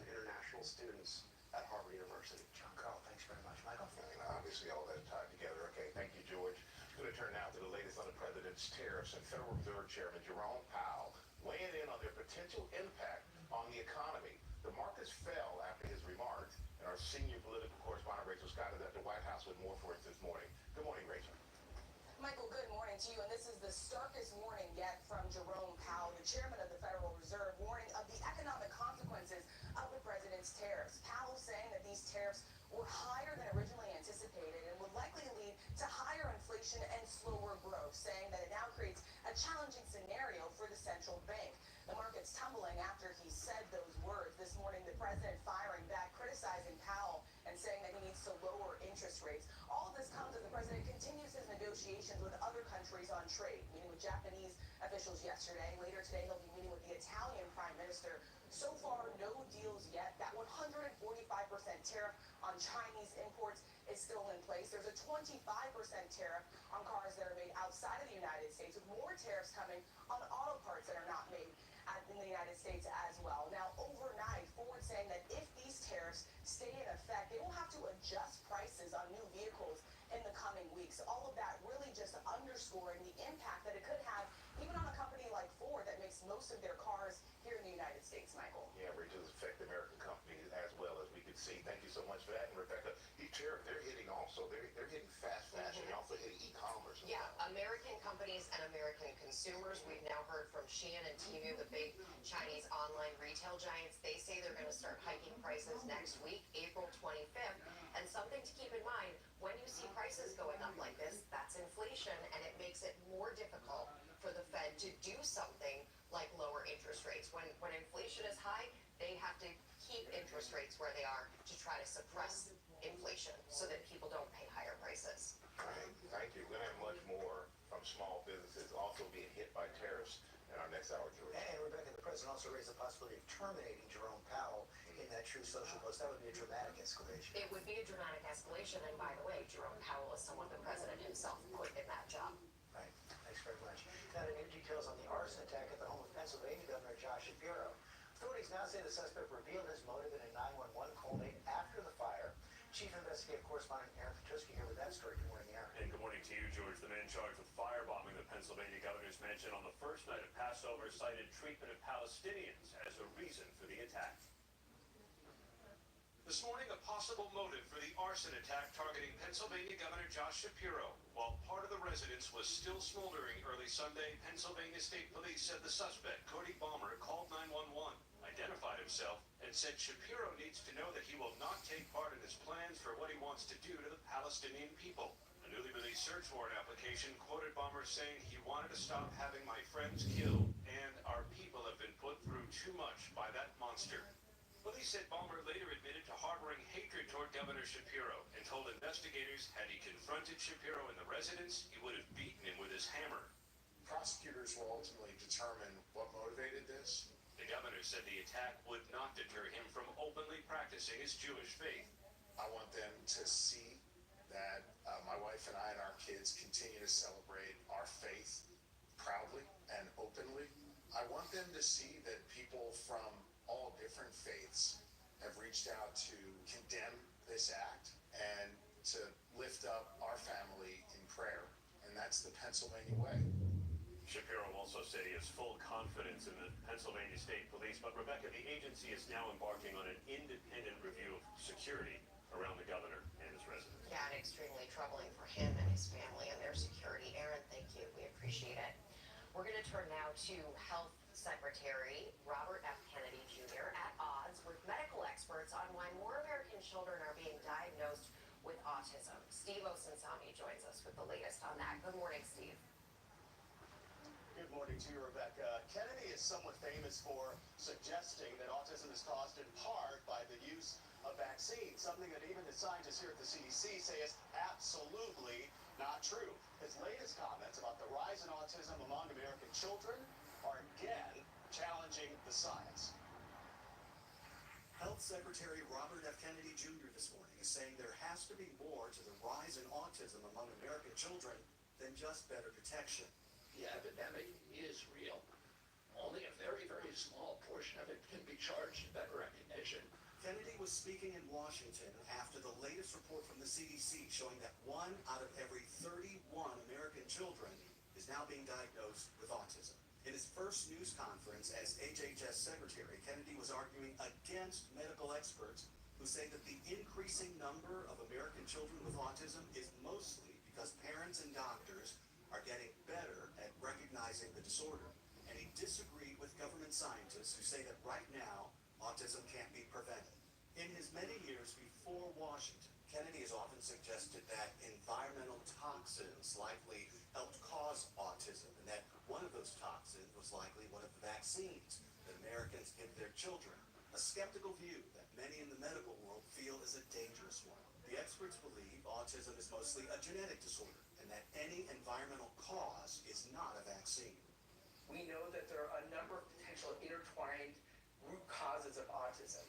international students at Harvard University. John Carl, thanks very much. Michael? And obviously all that tied together. Okay, thank you, George. Going to turn now to the latest on the president's tariffs, and Federal Reserve Chairman Jerome Powell weighing in on their potential impact on the economy. The markets fell after his remarks, and our senior political correspondent Rachel Scott is at the White House with more for us this morning. Good morning, Rachel. Michael, good morning to you. And this is the starkest warning yet from Jerome Powell, the chairman of the Federal Reserve, warning of the economic consequences of the president's tariffs. Powell saying that these tariffs were higher than originally anticipated and would likely lead to higher inflation and slower growth, saying that it now creates a challenging scenario for the central bank. The market's tumbling after he said those words. This morning, the president firing back, criticizing Powell and saying that he needs to lower interest rates. All of this comes as the president continues his negotiations with other countries on trade, meeting with Japanese officials yesterday. Later today, he'll be meeting with the Italian prime minister. So far, no deals yet. That 145% tariff on Chinese imports is still in place. There's a 25% tariff on cars that are made outside of the United States, with more tariffs coming on auto parts that are not made in the United States as well. Now, overnight, Ford saying that if these tariffs stay in effect, they will have to adjust prices on new vehicles in the coming weeks. All of that really just underscoring the impact that it could have even on a company like Ford that makes most of their cars here in the United States, Michael. Yeah, Rachel, this affect American companies as well, as we can see. Thank you so much for that. And Rebecca, these tariffs, they're hitting also. They're hitting fast fashion. They're also hitting e-commerce. Yeah, American companies and American consumers. We've now heard from Shein and Temu, the big Chinese online retail giants. They say they're going to start hiking prices next week, April 25th. And something to keep in mind, when you see prices going up like this, that's inflation, and it makes it more difficult for the Fed to do something like lower interest rates. When inflation is high, they have to keep interest rates where they are to try to suppress inflation so that people don't pay higher prices. All right, thank you. We're going to have much more from small businesses also being hit by tariffs in our next hour, George. And Rebecca, the president also raised the possibility of terminating Jerome Powell in that Truth Social post. That would be a dramatic escalation. It would be a dramatic escalation, and by the way, Jerome Powell is someone the president himself put in that job. Right. Thanks very much. Now, the new details on the arson attack at the home of Pennsylvania Governor Josh Shapiro. Authorities now say the suspect revealed his motive in a 911 call made after the fire. Chief investigative correspondent Aaron Petusky here with that story. Good morning, Aaron. And good morning to you, George. The man charged with firebombing the Pennsylvania governor's mansion on the first night of Passover cited treatment of Palestinians as a reason for the attack. This morning, a possible motive for the arson attack targeting Pennsylvania Governor Josh Shapiro. While part of the residence was still smoldering early Sunday, Pennsylvania State Police said the suspect, Cody Balmer, called 911, identified himself, and said Shapiro needs to know that he will not take part in his plans for what he wants to do to the Palestinian people. A newly released search warrant application quoted Balmer saying he wanted to stop having my friends killed, and our people have been put through too much by that monster. Police said Balmer later admitted to harboring hatred toward Governor Shapiro and told investigators had he confronted Shapiro in the residence, he would have beaten him with his hammer. Prosecutors will ultimately determine what motivated this. The governor said the attack would not deter him from openly practicing his Jewish faith. I want them to see that my wife and I and our kids continue to celebrate our faith proudly and openly. I want them to see that people from all different faiths have reached out to condemn this act and to lift up our family in prayer. And that's the Pennsylvania way. Shapiro also said he has full confidence in the Pennsylvania State Police, but Rebecca, the agency is now embarking on an independent review of security around the governor and his residence. Yeah, and extremely troubling for him and his family and their security. Aaron, thank you. We appreciate it. We're going to turn now to Health Secretary Robert F. Kennedy Jr. at odds with medical experts on why more American children are being diagnosed with autism. Steve Osunsami joins us with the latest on that. Good morning, Steve. morning to you, Rebecca. Kennedy is somewhat famous for suggesting that autism is caused in part by the use of vaccines, something that even the scientists here at the CDC say is absolutely not true. His latest comments about the rise in autism among American children are again challenging the science. Health Secretary Robert F. Kennedy Jr. this morning is saying there has to be more to the rise in autism among American children than just better detection. The epidemic is real. Only a very, very small portion of it can be charged to better recognition. Kennedy was speaking in Washington after the latest report from the CDC showing that 1 out of every 31 American children is now being diagnosed with autism. In his first news conference as HHS Secretary, Kennedy was arguing against medical experts who say that the increasing number of American children with autism is mostly because parents and doctors are getting better at recognizing the disorder. And he disagreed with government scientists who say that right now, autism can't be prevented. In his many years before Washington, Kennedy has often suggested that environmental toxins likely helped cause autism, and that one of those toxins was likely one of the vaccines that Americans give their children. A skeptical view that many in the medical world feel is a dangerous one. The experts believe autism is mostly a genetic disorder, and that any environmental cause is not a vaccine. We know that there are a number of potential intertwined root causes of autism.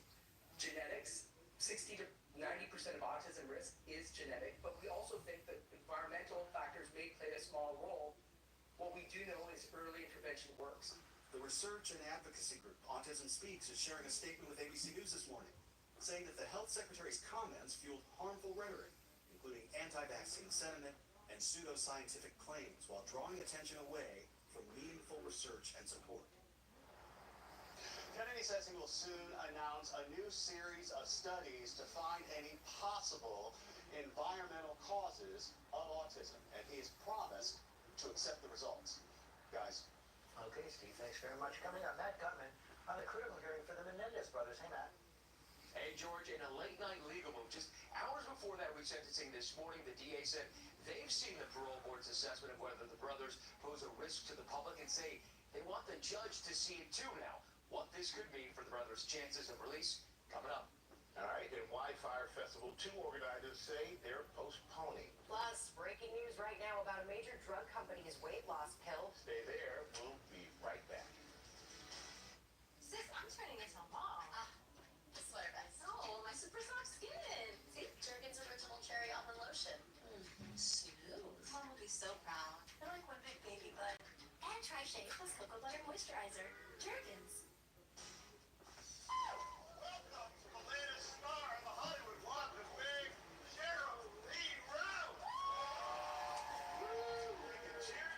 Genetics, 60 to 90% of autism risk is genetic, but we also think that environmental factors may play a small role. What we do know is early intervention works. The research and advocacy group Autism Speaks is sharing a statement with ABC News this morning, saying that the health secretary's comments fueled harmful rhetoric, including anti-vaccine sentiment and pseudoscientific claims, while drawing attention away from meaningful research and support. Kennedy says he will soon announce a new series of studies to find any possible environmental causes of autism, and he has promised to accept the results. Guys. Okay, Steve, thanks very much. Coming up, Matt Gutman on the critical hearing for the Menendez brothers. Hey, Matt. Hey, George, in a late-night legal move, just hours before that resentencing this morning, the DA said they've seen the parole board's assessment of whether the brothers pose a risk to the public and say they want the judge to see it too now. What this could mean for the brothers' chances of release coming up. All right, and Wildfire Festival 2 organizers say they're postponing. Plus, breaking news right now about a major drug company's weight loss pill. Stay there. We'll be right back. Sis, I'm turning into a mom. The sweater vest. Oh, my super soft skin. See? Jergens original cherry almond lotion. Smooth. Mom will be so proud. I like one big baby butt. And try Shea plus cocoa butter moisturizer. Jergens. Welcome to the latest star of the Hollywood Walk of Fame, Cheryl Lee Ralph. We can cheer.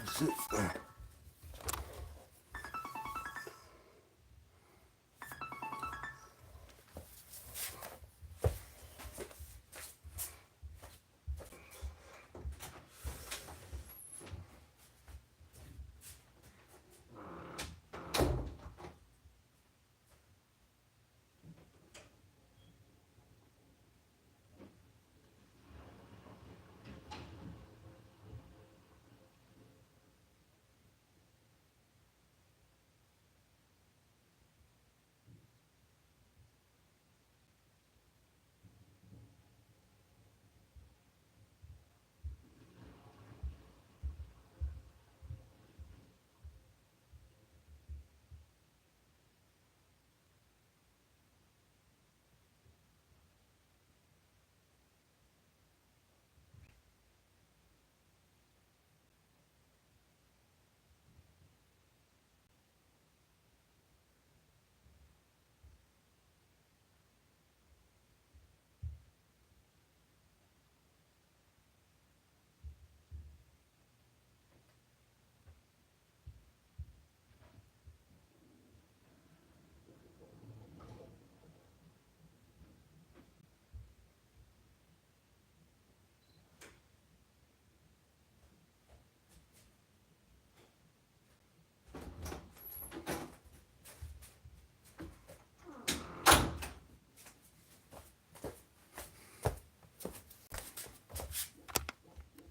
Shit.